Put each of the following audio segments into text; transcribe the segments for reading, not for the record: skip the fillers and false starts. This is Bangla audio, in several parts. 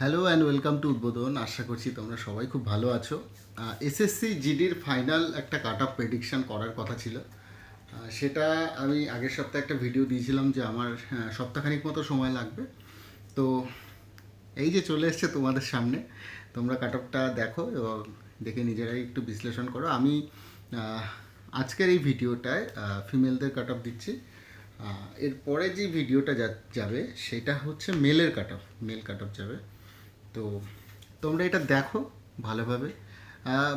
হ্যালো অ্যান্ড ওয়েলকাম টু উদ্বোধন। আশা করছি তোমরা সবাই খুব ভালো আছো। এসএসসি জিডির ফাইনাল একটা কাট অফ প্রেডিকশান করার কথা ছিল। সেটা আমি আগের সপ্তাহে একটা ভিডিও দিয়েছিলাম যে আমার সপ্তাহখানিক মতো সময় লাগবে। তো এই যে চলে এসছে তোমাদের সামনে, তোমরা কাট অফটা দেখো এবং দেখে নিজেরাই একটু বিশ্লেষণ করো। আমি আজকের এই ভিডিওটায় ফিমেলদের কাট অফ দিচ্ছি। এরপরে যে ভিডিওটা যাবে সেটা হচ্ছে মেলের cut off, male cut off যাবে। তো তোমরা এটা দেখো ভালোভাবে,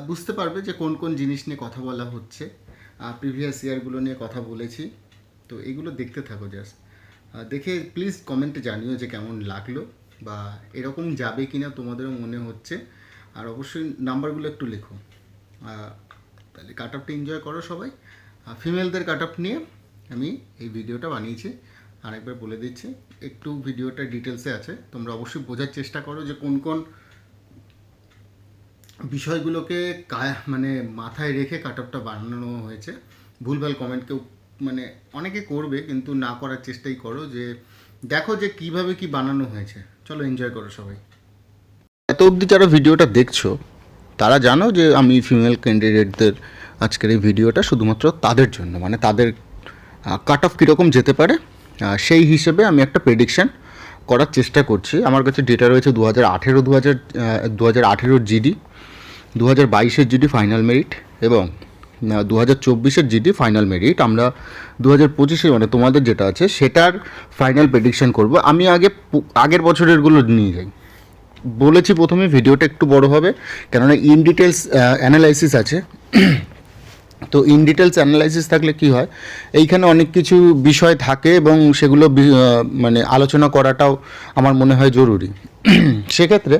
বুঝতে পারবে যে কোন কোন জিনিস নিয়ে কথা বলা হচ্ছে। প্রিভিয়াস ইয়ারগুলো নিয়ে কথা বলেছি, তো এগুলো দেখতে থাকো জাস্ট। দেখে প্লিজ কমেন্টে জানিও যে কেমন লাগলো বা এরকম যাবে কি না তোমাদেরও মনে হচ্ছে। আর অবশ্যই নাম্বারগুলো একটু লেখো। তাহলে কাট অফটা এনজয় করো সবাই। ফিমেলদের কাট অফ নিয়ে আমি এই ভিডিওটা বানিয়েছি। আরেকবার বলে দিচ্ছি, একটু ভিডিওটা ডিটেলসে আছে, তোমরা অবশ্যই বোঝার চেষ্টা করো যে কোন কোন বিষয়গুলোকে মানে মাথায় রেখে কাট অফটা বানানো হয়েছে। ভুলভাল কমেন্ট কেউ মানে অনেকে করবে, কিন্তু না করার চেষ্টাই করো, যে দেখো যে কিভাবে কি বানানো হয়েছে। চলো এনজয় করো সবাই। এত অবধি যারা ভিডিওটা দেখছো তারা জানো যে আমি ফিমেল ক্যান্ডিডেটদের আজকের এই ভিডিওটা শুধুমাত্র তাদের জন্য, মানে তাদের কাট অফ কীরকম যেতে পারে সেই হিসেবে আমি একটা প্রেডিকশান করার চেষ্টা করছি। আমার কাছে ডেটা রয়েছে 2018 জিডি, 2022 জিডি ফাইনাল মেরিট এবং 2024 জিডি ফাইনাল মেরিট। আমরা 2025 মানে তোমাদের যেটা আছে সেটার ফাইনাল প্রেডিকশান করব। আমি আগের বছরেরগুলো নিয়ে যাই। বলেছি প্রথমে ভিডিওটা একটু বড় হবে, কেননা ইন ডিটেলস অ্যানালাইসিস আছে। তো ইন ডিটেলস অ্যানালাইসিস থাকলে কি হয়, এইখানে অনেক কিছু বিষয় থাকে এবং সেগুলো মানে আলোচনা করাটাও আমার মনে হয় জরুরি। সেক্ষেত্রে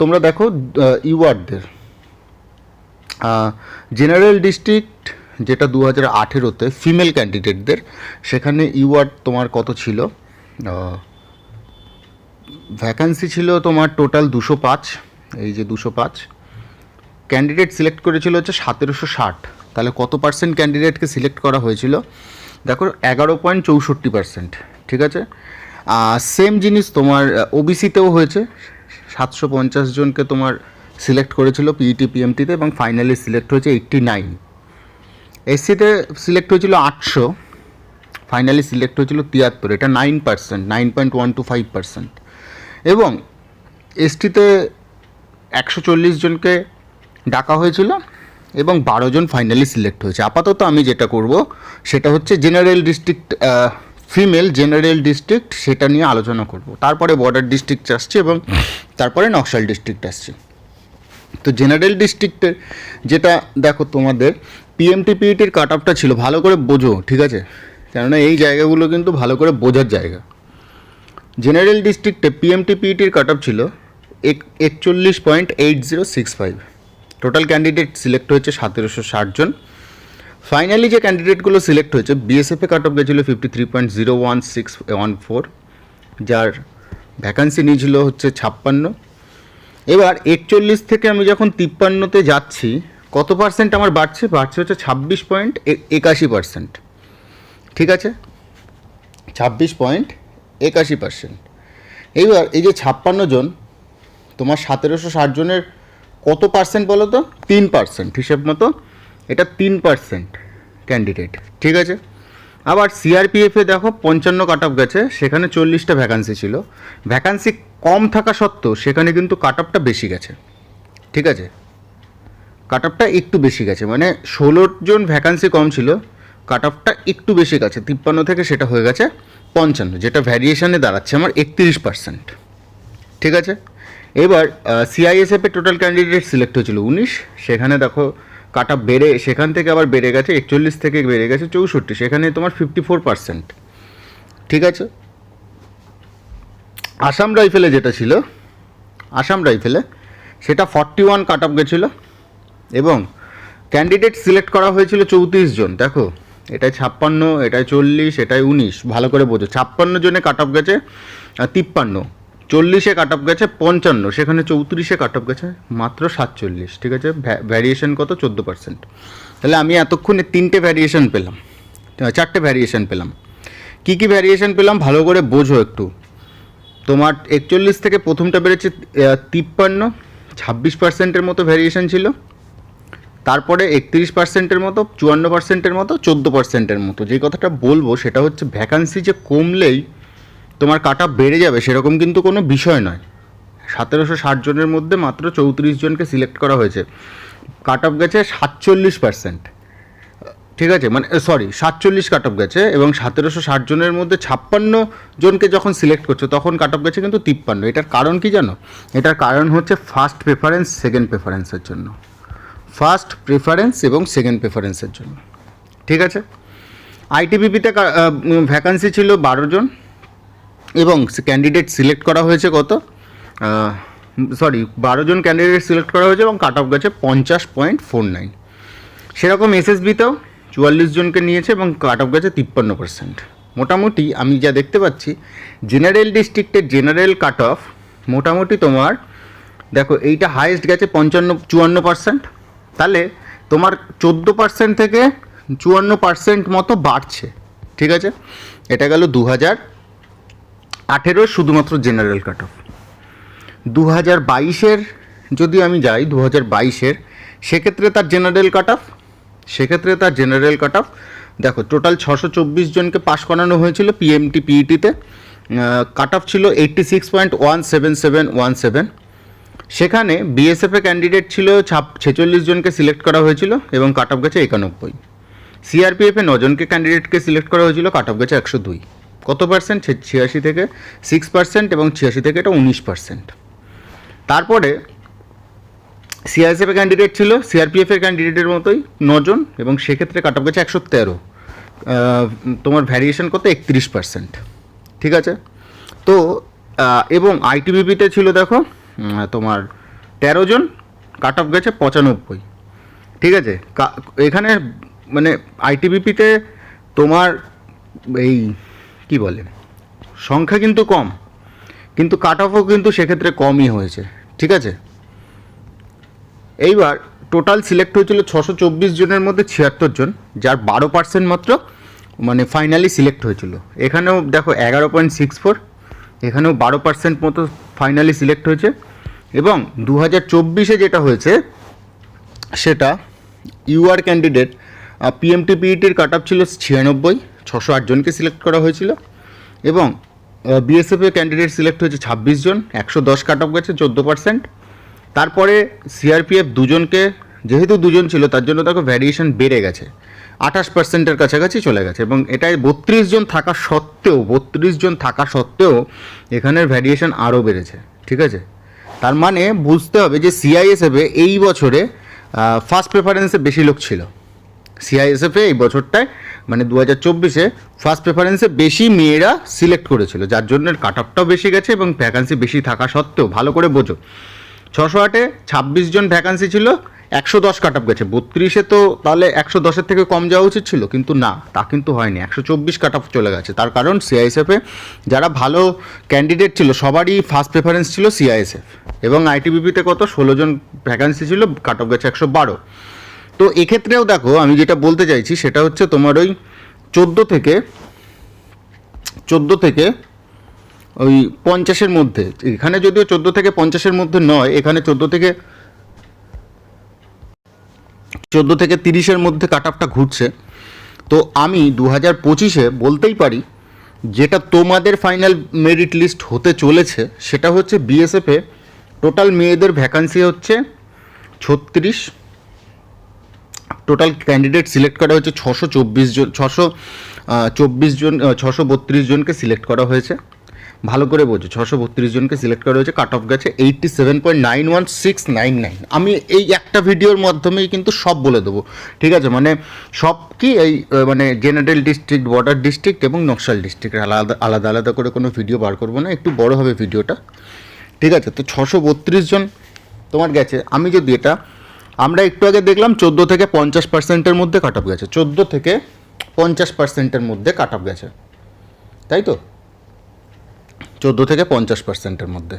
তোমরা দেখো ইউআরদের জেনারেল ডিস্ট্রিক্ট যেটা 2018-তে ফিমেল ক্যান্ডিডেটদের, সেখানে ইউআর তোমার কত ছিল? ভ্যাকান্সি ছিল তোমার টোটাল 205। এই যে 205 ক্যান্ডিডেট সিলেক্ট করেছিল হচ্ছে 1760। তাহলে কত পার্সেন্ট ক্যান্ডিডেটকে সিলেক্ট করা হয়েছিল? দেখো 11.64%। ঠিক আছে, সেম জিনিস তোমার ওবিসিতেও হয়েছে। 750 জনকে তোমার সিলেক্ট করেছিল পিইটি পিএমটিতে এবং ফাইনালি সিলেক্ট হয়েছে 89। এসসিতে সিলেক্ট হয়েছিল 800, ফাইনালি সিলেক্ট হয়েছিল 73। এটা 9%, 9.125%। এবং এসটিতে 140 জনকে ডাকা হয়েছিল এবং 12 জন ফাইনালি সিলেক্ট হয়েছে। আপাতত আমি যেটা করব সেটা হচ্ছে general district, female general district, সেটা নিয়ে আলোচনা করব। তারপরে বর্ডার ডিস্ট্রিক্ট আসছে এবং তারপরে নকশাল ডিস্ট্রিক্ট আসছে। তো জেনারেল ডিস্ট্রিক্টের যেটা দেখো, তোমাদের পিএমটি পিইটির কাট অফটা ছিল, ভালো করে বোঝো, ঠিক আছে? কেননা এই জায়গাগুলো কিন্তু ভালো করে বোঝার জায়গা। জেনারেল ডিস্ট্রিক্টে পিএমটি পিইটির কাট অফ ছিল 41.8065। টোটাল ক্যান্ডিডেট সিলেক্ট হয়েছে 1760 জন। ফাইনালি যে ক্যান্ডিডেটগুলো সিলেক্ট হয়েছে, বিএসএফে কাট অফ গেছিলো 53.01614, যার ভ্যাকান্সি নিয়েছিল হচ্ছে 56। এবার 41 থেকে আমি যখন 53-তে যাচ্ছি, কত পার্সেন্ট আমার বাড়ছে হচ্ছে 26.81%। ঠিক আছে, 26.81%। এইবার এই যে 56 জন, তোমার 1760 জনের কত পার্সেন্ট বলো তো? 3%। হিসেব মতো এটা 3% ক্যান্ডিডেট। ঠিক আছে, আবার সিআরপিএফে দেখো 55 কাট অফ গেছে, সেখানে 40টা ভ্যাকান্সি ছিল। ভ্যাকান্সি কম থাকা সত্ত্বেও সেখানে কিন্তু কাট অফটা বেশি গেছে। ঠিক আছে, কাট অফটা একটু বেশি গেছে, মানে 16 জন ভ্যাকান্সি কম ছিল, কাট অফটা একটু বেশি গেছে। 53 থেকে সেটা হয়ে গেছে 55, যেটা ভ্যারিয়েশনে দাঁড়াচ্ছে আমার 31%। ঠিক আছে, এবার সিআইএসএফে টোটাল ক্যান্ডিডেট সিলেক্ট হয়েছিল 19, সেখানে দেখো কাট অফ বেড়ে, সেখান থেকে আবার বেড়ে গেছে 41 থেকে বেড়ে গেছে 64, সেখানে তোমার 54%। ঠিক আছে, আসাম রাইফেলে যেটা ছিল, আসাম রাইফেলে সেটা 41 কাট অফ গেছিলো এবং ক্যান্ডিডেট সিলেক্ট করা হয়েছিল 34 জন। দেখো এটাই 56, এটাই 40, এটাই 19, ভালো করে বোঝো। 56 জনে কাট অফ গেছে 53, 40-এ কাট অফ গেছে 55, সেখানে 34-এ কাট অফ গেছে মাত্র 47। ঠিক আছে, ভ্যারিয়েশন কত? 14%। তাহলে আমি এতক্ষণে 3টে ভ্যারিয়েশন পেলাম, 4টে ভ্যারিয়েশন পেলাম। কী কী ভ্যারিয়েশন পেলাম ভালো করে বোঝো একটু। তোমার 41 থেকে প্রথমটা বেড়েছে 53, 26% মতো ভ্যারিয়েশন ছিল। তারপরে 31% মতো, 54% মতো, 14% মতো। যে কথাটা বলবো সেটা হচ্ছে ভ্যাকান্সি যে কমলেই তোমার কাট অফ বেড়ে যাবে সেরকম কিন্তু কোনো বিষয় নয়। 1760 জনের মধ্যে মাত্র 34 জনকে সিলেক্ট করা হয়েছে, কাট অফ গেছে 47%। ঠিক আছে, মানে সরি 47 কাট অফ গেছে, এবং 1760 জনের মধ্যে 56 জনকে যখন সিলেক্ট করছো তখন কাট অফ গেছে কিন্তু 53। এটার কারণ কি জানো? এটার কারণ হচ্ছে ফার্স্ট প্রেফারেন্স, সেকেন্ড প্রেফারেন্সের জন্য। ফার্স্ট প্রেফারেন্স এবং সেকেন্ড প্রেফারেন্সের জন্য। ঠিক আছে, আইটিবিপিতে ভ্যাকান্সি ছিল 12 জন, এবং ক্যান্ডিডেট সিলেক্ট করা হয়েছে কত, 12 জন ক্যান্ডিডেট সিলেক্ট করা হয়েছে এবং কাট অফ গেছে 50.49। সেরকম এসএসবিতেও 44 জনকে নিয়েছে এবং কাট অফ গেছে 53%। মোটামুটি আমি যা দেখতে পাচ্ছি জেনারেল ডিস্ট্রিক্টের জেনারেল কাট অফ মোটামুটি তোমার দেখো এইটা হাইয়েস্ট গেছে 54%। তাহলে তোমার 14% থেকে 54% মতো বাড়ছে। ঠিক আছে, এটা গেল 2018 শুধুমাত্র জেনারেল কাট অফ। 2022-এর যদি আমি যাই, 2022-এর সেক্ষেত্রে তার জেনারেল কাট অফ দেখো টোটাল 624 জনকে পাশ করানো হয়েছিল পিএমটি পিইটিতে। কাট অফ ছিল 86.17717। সেখানে বিএসএফে ক্যান্ডিডেট ছিল 46 জনকে সিলেক্ট করা হয়েছিল এবং কাট অফ গেছে 91। সিআরপিএফে 9 জনকে ক্যান্ডিডেটকে সিলেক্ট করা হয়েছিল, কাট অফ গেছে 102। কত পার্সেন্ট? 86 থেকে 6%, এবং 86 থেকে এটা 19%। তারপরে সিআইএসএফের ক্যান্ডিডেট ছিল সিআরপিএফের ক্যান্ডিডেটের মতোই 9 জন, এবং সেক্ষেত্রে কাট অফ গেছে 113। তোমার ভ্যারিয়েশন কত? 31%। ঠিক আছে, তো এবং আইটিবিপিতে ছিল দেখো তোমার 13 জন, কাট অফ গেছে 95। ঠিক আছে, এখানে মানে আইটিবিপিতে তোমার এই কি বলে সংখ্যা কিন্তু কম, কিন্তু কাট অফও কিন্তু সেক্ষেত্রে কমই হয়েছে। ঠিক আছে, এইবার টোটাল সিলেক্ট হয়েছিল 624 জনের মধ্যে 76 জন, যার 12% মাত্র মানে ফাইনালি সিলেক্ট হয়েছিল। এখানেও দেখো 11.64, এখানেও 12% মতো ফাইনালি সিলেক্ট হয়েছে। এবং 2024-এ যেটা হয়েছে সেটা ইউআর ক্যান্ডিডেট পিএমটি পিইটির কাট অফ ছিল 96, 608 জনকে সিলেক্ট করা হয়েছিল, এবং বিএসএফের ক্যান্ডিডেট সিলেক্ট হয়েছে 26 জন, 110 কাট অফ গেছে 14%। তারপরে সিআরপিএফ 2 জনকে, যেহেতু 2 জন ছিল তার জন্য দেখো ভ্যারিয়েশন বেড়ে গেছে, 28%-এর কাছাকাছি চলে গেছে, এবং এটাই 32 জন থাকা সত্ত্বেও এখানের ভ্যারিয়েশন আরও বেড়েছে। ঠিক আছে, তার মানে বুঝতে হবে যে সিআইএসএফে এই বছরে ফার্স্ট প্রেফারেন্সে বেশি লোক ছিল। সিআইএসএফে এই বছরটায় মানে 2024-এ ফার্স্ট প্রেফারেন্সে বেশি মেয়েরা সিলেক্ট করেছিল, যার জন্য কাট অফটাও বেশি গেছে এবং ভ্যাকান্সি বেশি থাকা সত্ত্বেও, ভালো করে বোঝো, 608-এ 26 জন ভ্যাকান্সি ছিল, 110 কাট অফ গেছে। 32-এ তো তাহলে 110-এর থেকে কম যাওয়া উচিত ছিল, কিন্তু না, তা কিন্তু হয়নি, 124 কাট অফ চলে গেছে। তার কারণ সিআইএসএফে যারা ভালো ক্যান্ডিডেট ছিল সবারই ফার্স্ট প্রেফারেন্স ছিল সিআইএসএফ, এবং আইটিবিপিতে কত 16 জন ভ্যাকান্সি ছিল, কাট অফ গেছে 112। তো এক্ষেত্রেও দেখো আমি যেটা বলতে চাইছি সেটা হচ্ছে তোমার ওই 14 থেকে ওই 50-এর মধ্যে, এখানে যদিও 14 থেকে 50-এর মধ্যে নয়, এখানে 14 থেকে 30-এর মধ্যে কাট অফটা ঘুরছে। তো আমি 2025-এ বলতেই পারি যেটা তোমাদের ফাইনাল মেরিট লিস্ট হতে চলেছে সেটা হচ্ছে বিএসএফে টোটাল মেয়েদের ভ্যাকান্সি হচ্ছে 36, টোটাল ক্যান্ডিডেট সিলেক্ট করা হয়েছে 632 জনকে সিলেক্ট করা হয়েছে। ভালো করে বোঝো, 632 জনকে সিলেক্ট করা হয়েছে, কাট অফ গেছে 87.91699। আমি এই একটা ভিডিওর মাধ্যমেই কিন্তু সব বলে দেবো। ঠিক আছে, মানে সব কি এই মানে জেনারেল ডিস্ট্রিক্ট, বর্ডার ডিস্ট্রিক্ট এবং নকশাল ডিস্ট্রিক্ট আলাদা আলাদা করে কোনো ভিডিও বার করবো না, একটু বড় হবে ভিডিওটা। ঠিক আছে, তো 632 জন তোমার গেছে। আমি যদি এটা আমরা একটু আগে দেখলাম 14 থেকে 50%-এর মধ্যে কাট অফ গেছে, 14 থেকে 50%-এর মধ্যে কাট অফ গেছে, তাই তো, 14 থেকে 50%-এর মধ্যে।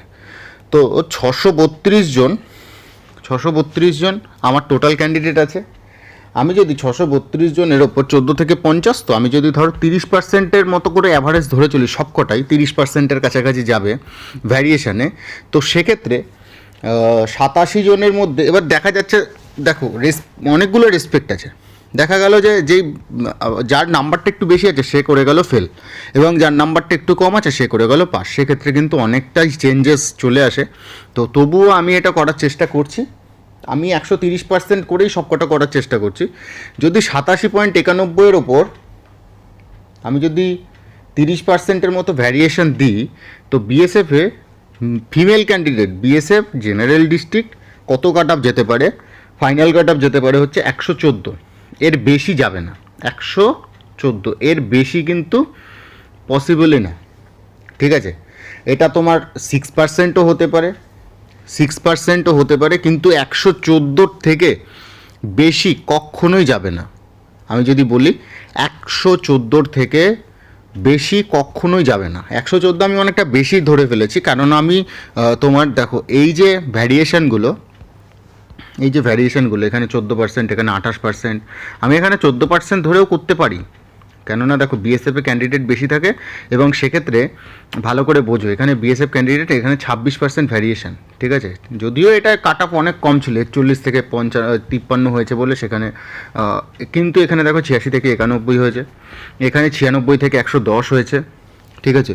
তো 632 জন আমার টোটাল ক্যান্ডিডেট আছে। আমি যদি 632 জনের ওপর 14 থেকে 50, তো আমি যদি ধরো 30%-এর মতো করে অ্যাভারেজ ধরে চলি, সবকটাই 30%-এর কাছাকাছি যাবে ভ্যারিয়েশানে, তো সেক্ষেত্রে 87 জনের মধ্যে এবার দেখা যাচ্ছে, দেখো অনেকগুলো রেসপেক্ট আছে। দেখা গেল যে যার নাম্বারটা একটু বেশি আছে সে করে গেল ফেল, এবং যার নাম্বারটা একটু কম আছে সে করে গেল পাস। সেক্ষেত্রে কিন্তু অনেকটাই চেঞ্জেস চলে আসে। তো তবুও আমি এটা করার চেষ্টা করছি, আমি 130% করেই সবকটা করার চেষ্টা করছি। যদি 87.91-এর ওপর আমি যদি 30%-এর মতো ভ্যারিয়েশন দিই, তো বিএসএফে female candidate, BSF general district কত কাট অফ যেতে পারে, ফাইনাল কাট অফ যেতে পারে হচ্ছে 114, এর বেশি যাবে না। 114 এর বেশি কিন্তু পসিবলই না, ঠিক আছে। এটা তোমার 6%ও হতে পারে, 6%ও হতে পারে, কিন্তু 114 থেকে বেশি কখনোই যাবে না। আমি যদি বলি 114 থেকে বেশি কখনোই যাবে না। 114 আমি অনেকটা বেশি ধরে ফেলেছি, কারণ আমি তোমার দেখো এই যে ভ্যারিয়েশনগুলো এখানে 14%, এখানে 28%, আমি এখানে 14% ধরেও করতে পারি। কেননা দেখো বিএসএফে ক্যান্ডিডেট বেশি থাকে, এবং সেক্ষেত্রে ভালো করে বোঝো, এখানে বিএসএফ ক্যান্ডিডেট, এখানে 26% ভ্যারিয়েশন, ঠিক আছে। যদিও এটা কাট অফ অনেক কম ছিল, 41 থেকে 53 হয়েছে বলে সেখানে, কিন্তু এখানে দেখো 86 থেকে 91 হয়েছে, এখানে 96 থেকে 110 হয়েছে, ঠিক আছে।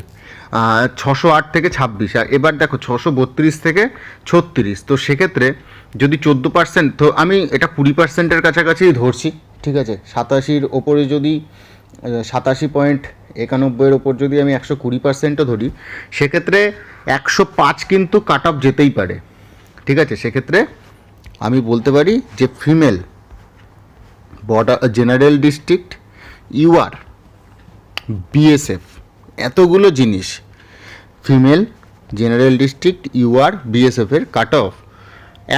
608 থেকে 26, আর এবার দেখো 632 থেকে 36। তো সেক্ষেত্রে যদি 14%, তো আমি এটা 20%-এর কাছাকাছি ধরছি, ঠিক আছে। 87-র ওপরে যদি 87.91-এর ওপর যদি আমি 120%ও ধরি, সেক্ষেত্রে 105 কিন্তু কাট অফ যেতেই পারে, ঠিক আছে। সেক্ষেত্রে আমি বলতে পারি যে female border general district, UR, BSF, এতগুলো জিনিস, ফিমেল জেনারেল ডিস্ট্রিক্ট, ইউআর, বিএসএফের কাট অফ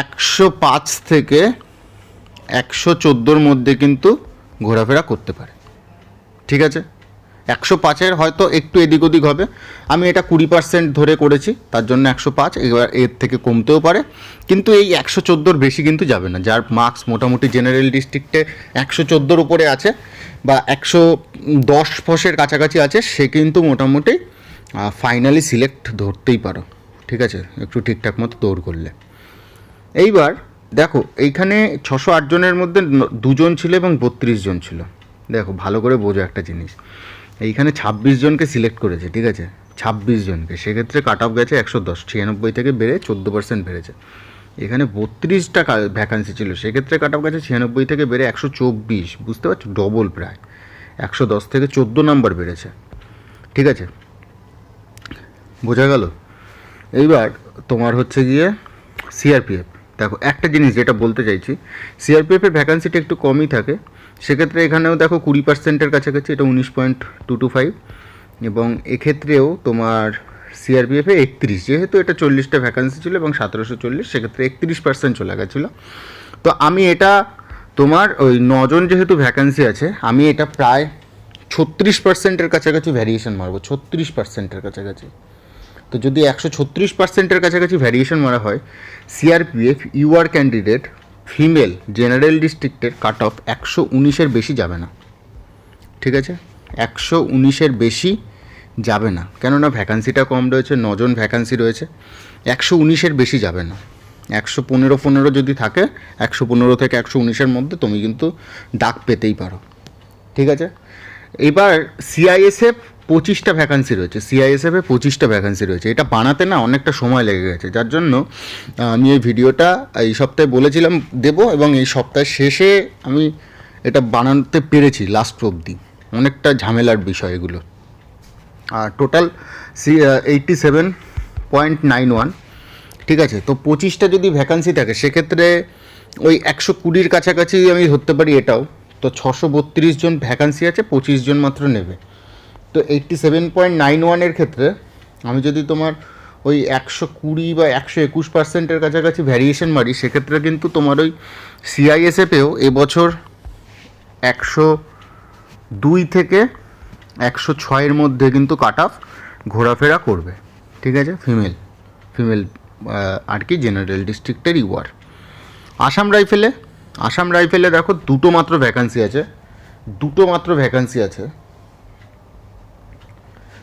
105 থেকে 114-র মধ্যে কিন্তু ঘোরাফেরা করতে পারে, ঠিক আছে। 105-এর হয়তো একটু এদিক ওদিক হবে, আমি এটা 20% ধরে করেছি, তার জন্য 105, এবার এর থেকে কমতেও পারে, কিন্তু এই 114-র বেশি কিন্তু যাবে না। যার মার্কস মোটামুটি জেনারেল ডিস্ট্রিক্টে 114-র উপরে আছে বা 110 কাছাকাছি আছে, সে কিন্তু মোটামুটি ফাইনালি সিলেক্ট ধরতেই পারো, ঠিক আছে, একটু ঠিকঠাক মতো দৌড় করলে। এইবার দেখো এইখানে 608 জনের মধ্যে 2 জন ছিল এবং 32 জন ছিল। দেখো ভালো করে বোঝো একটা জিনিস, এইখানে 26 জনকে সিলেক্ট করেছে, ঠিক আছে, 26 জনকে, সেক্ষেত্রে কাট অফ গেছে 110, 96 থেকে বেড়ে 14% বেড়েছে। এখানে 32টা ভ্যাকান্সি ছিল, সেক্ষেত্রে কাট অফ গেছে 96 থেকে বেড়ে 124, বুঝতে পারছো, ডবল প্রায়, 110 থেকে 14 নাম্বার বেড়েছে, ঠিক আছে, বোঝা গেল। এইবার তোমার হচ্ছে গিয়ে সিআরপিএফ, দেখো একটা জিনিস যেটা বলতে চাইছি, সিআরপিএফের ভ্যাকান্সিটা একটু কমই থাকে, সেক্ষেত্রে এখানেও দেখো 20%-এর কাছাকাছি, এটা 19.225, এবং এক্ষেত্রেও তোমার সিআরপিএফে 31, যেহেতু এটা 40টা ভ্যাকান্সি ছিল এবং 1740, সেক্ষেত্রে 31% চলে গেছিলো। তো আমি এটা তোমার ওই 9 জন যেহেতু ভ্যাকান্সি আছে, আমি এটা প্রায় 36%-এর কাছাকাছি ভ্যারিয়েশন মারবো, 36%-এর কাছাকাছি। তো যদি 136%-এর কাছাকাছি ভ্যারিয়েশন মারা হয়, CRPF UR candidate female general ডিস্ট্রিক্টের কাট অফ 119-এর বেশি যাবে না, ঠিক আছে, 119-এর বেশি যাবে না, কেননা ভ্যাকান্সিটা কম রয়েছে, 9 জন ভ্যাকান্সি রয়েছে, 119-এর বেশি যাবে না। 115 যদি থাকে, 115 থেকে 119-এর মধ্যে তুমি কিন্তু ডাক পেতেই পারো, ঠিক আছে। এবার সিআইএসএফ 25টা ভ্যাকান্সি রয়েছে, সিআইএসএফে 25টা ভ্যাকান্সি রয়েছে, এটা বানাতে না অনেকটা সময় লেগে গেছে, যার জন্য আমি এই ভিডিওটা এই সপ্তাহে বলেছিলাম দেব, এবং এই সপ্তাহের শেষে আমি এটা বানাতে পেরেছি লাস্ট অবধি, অনেকটা ঝামেলার বিষয় এগুলো। আর টোটাল 87.91, ঠিক আছে। তো 25টা যদি ভ্যাকান্সি থাকে, সেক্ষেত্রে ওই 120-র কাছাকাছি আমি ধরতে পারি এটাও। তো 632 জন ভ্যাকান্সি আছে, 25 জন মাত্র নেবে। তো 87.91-এর ক্ষেত্রে আমি যদি তোমার ওই 120 বা 121%-এর কাছাকাছি ভ্যারিয়েশন মারি, সেক্ষেত্রে কিন্তু তোমার ওই সিআইএসএফেও এবছর 102 থেকে 106-এর মধ্যে কিন্তু কাট অফ ঘোরাফেরা করবে, ঠিক আছে, ফিমেল আর কি জেনারেল ডিস্ট্রিক্টের ইউআর। আসাম রাইফেলে আসাম রাইফেলে দেখো দুটো মাত্র ভ্যাকান্সি আছে,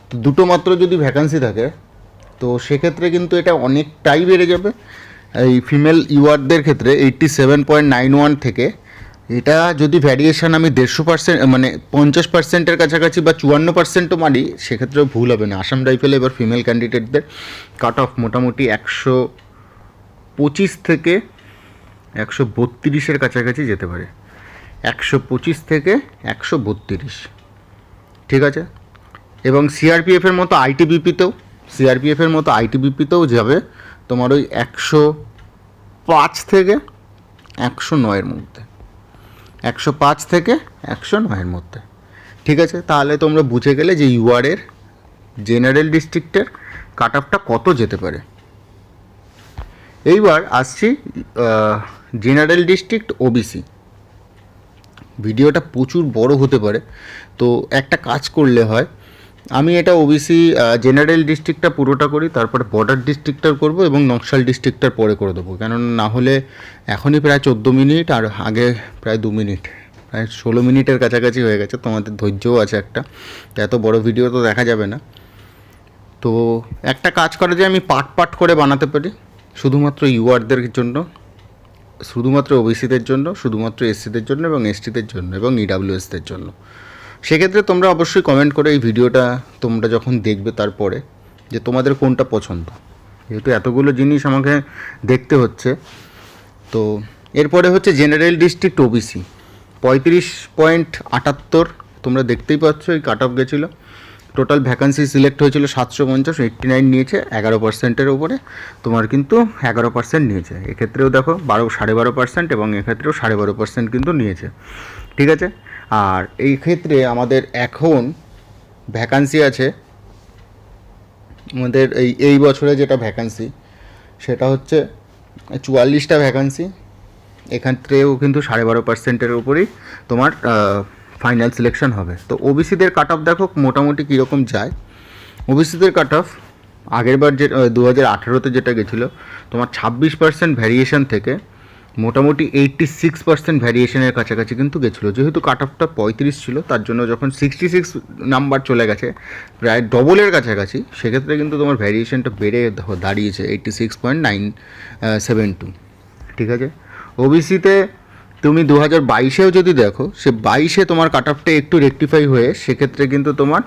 তো দুটো মাত্র যদি ভ্যাকান্সি থাকে তো সেক্ষেত্রে কিন্তু এটা অনেকটাই বেড়ে যাবে। এই ফিমেল ইউআরদের ক্ষেত্রে 87.91 থেকে এটা যদি ভ্যারিয়েশন আমি 150%, মানে 50%-এর কাছাকাছি বা 54%ও মারি, সেক্ষেত্রেও ভুল হবে না। আসাম রাইফেলে এবার ফিমেল ক্যান্ডিডেটদের কাট অফ মোটামুটি 125 থেকে 132-এর কাছাকাছি যেতে পারে, 125 থেকে 132, ঠিক আছে। এবং সিআরপিএফের মতো আইটিবিপিতেও যাবে তোমার ওই 105 থেকে 109-এর মধ্যে, 105 থেকে 109-এর মধ্যে, ঠিক আছে। তাহলে তোমরা বুঝে গেলে যে ইউআরের জেনারেল ডিস্ট্রিক্টের কাট অফটা কত যেতে পারে। এইবার আসছি জেনারেল ডিস্ট্রিক্ট ওবিসি। ভিডিওটা প্রচুর বড় হতে পারে, তো একটা কাজ করলে হয়, আমি এটা ওবিসি জেনারেল ডিস্ট্রিক্টটা পুরোটা করি, তারপরে বর্ডার ডিস্ট্রিক্টটার করব এবং নকশাল ডিস্ট্রিক্টটার পরে করে দেবো। কেননা না হলে এখনই প্রায় 14 মিনিট, আর আগে প্রায় 2 মিনিট, প্রায় 16 মিনিটের কাছাকাছি হয়ে গেছে। তোমাদের ধৈর্যও আছে একটা, তো এত বড় ভিডিও তো দেখা যাবে না। তো একটা কাজ করে যে আমি পার্ট করে বানাতে পারি, শুধুমাত্র ইউআরদের জন্য, শুধুমাত্র ওবিসিদের জন্য, শুধুমাত্র এসসিদের জন্য এবং এসটিদের জন্য এবং ইডাব্লিউএসদের জন্য। সেক্ষেত্রে তোমরা অবশ্যই কমেন্ট করে এই ভিডিওটা তোমরা যখন দেখবে তারপরে যে তোমাদের কোনটা পছন্দ, যেহেতু এতগুলো জিনিস আমাকে দেখতে হচ্ছে। তো এরপরে হচ্ছে জেনারেল ডিস্ট্রিক্ট ওবিসি 35.78, তোমরা দেখতেই পাচ্ছ এই কাট অফ গেছিলো। টোটাল ভ্যাকান্সি সিলেক্ট হয়েছিল 750, 89 নিয়েছে, 11%-এর ওপরে তোমার কিন্তু 11% নিয়েছে। এক্ষেত্রেও দেখো 12.5% এবং এক্ষেত্রেও 12.5% কিন্তু নিয়েছে, ঠিক আছে। আর এই ক্ষেত্রে আমাদের এখন ভ্যাকান্সি আছে, আমাদের এই বছরে যেটা ভ্যাকান্সি সেটা হচ্ছে 44টা ভ্যাকান্সি। এক্ষেত্রেও কিন্তু 12.5%-এর উপরেই তোমার ফাইনাল সিলেকশন হবে। তো ওবিসিদের কাট অফ দেখো মোটামুটি কীরকম যায়। ওবিসিদের কাট অফ আগেরবার যে 2018-তে যেটা গেছিলো তোমার 26% ভ্যারিয়েশন থেকে মোটামুটি 86% ভ্যারিয়েশনের কাছাকাছি কিন্তু গেছিলো। যেহেতু কাট অফটা 35 ছিল, তার জন্য যখন 66 নাম্বার চলে গেছে, প্রায় ডবলের কাছাকাছি, সেক্ষেত্রে কিন্তু তোমার ভ্যারিয়েশনটা বেড়ে দাঁড়িয়েছে 86.972, ঠিক আছে। ওবিসিতে তুমি 2022-এও যদি দেখো, সে 22-এ তোমার কাট অফটা একটু রেকটিফাই হয়ে সেক্ষেত্রে কিন্তু তোমার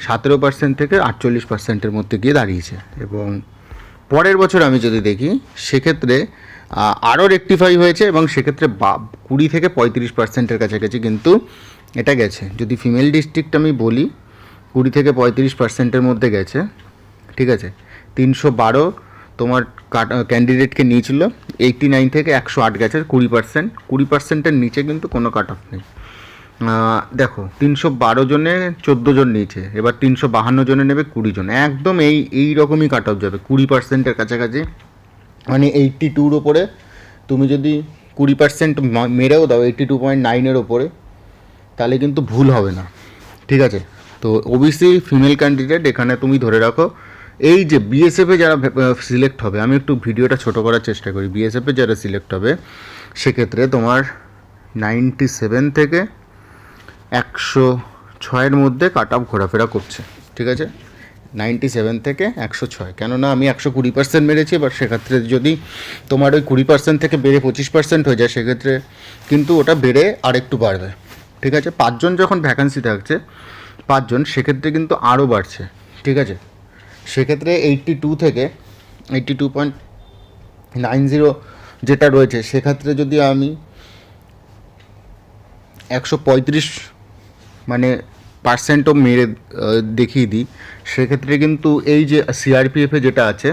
17% থেকে 48%-এর মধ্যে গিয়ে দাঁড়িয়েছে। এবং পরের বছর আমি যদি দেখি সেক্ষেত্রে আরও রেকটিফাই হয়েছে এবং সেক্ষেত্রে 20 থেকে 35%-এর কাছাকাছি কিন্তু এটা গেছে। যদি ফিমেল ডিস্ট্রিক্ট আমি বলি, 20 থেকে 35%-এর মধ্যে গেছে, ঠিক আছে। 312 তোমার ক্যান্ডিডেটকে নিয়েছিল, 89 থেকে 108 গেছে, 20%-এর নিচে কিন্তু কোনো কাট অফ নেই। দেখো 312 জনে 14 জন নিয়েছে, এবার 352 জনে নেবে 20 জন, একদম এই রকমই কাট অফ যাবে 20%-এর কাছাকাছি। মানে 82-র ওপরে তুমি যদি 20% মেরেও দাও 82.9-এর ওপরে, তাহলে কিন্তু ভুল হবে না, ঠিক আছে। তো ওবিসি ফিমেল ক্যান্ডিডেট এখানে তুমি ধরে রাখো। এই যে বিএসএফে যারা সিলেক্ট হবে, আমি একটু ভিডিওটা ছোটো করার চেষ্টা করি, বিএসএফে যারা সিলেক্ট হবে সেক্ষেত্রে তোমার 97 থেকে 106-এর মধ্যে কাট অফ ঘোরাফেরা করছে, ঠিক আছে। 97 থেকে 106, কেননা আমি 120% মেরেছি। এবার সেক্ষেত্রে যদি তোমার ওই 20% থেকে বেড়ে 25% হয়ে যায়, সেক্ষেত্রে কিন্তু ওটা বেড়ে আরেকটু বাড়বে, ঠিক আছে। 5 জন যখন ভ্যাকান্সি থাকছে, 5 জন, সেক্ষেত্রে কিন্তু আরও বাড়ছে, ঠিক আছে। সেক্ষেত্রে 82 থেকে 82.90 যেটা রয়েছে, সেক্ষেত্রে যদি আমি 135 মানে পার্সেন্টও মেরে দেখিয়ে দিই, সেক্ষেত্রে কিন্তু এই যে সিআরপিএফে যেটা আছে,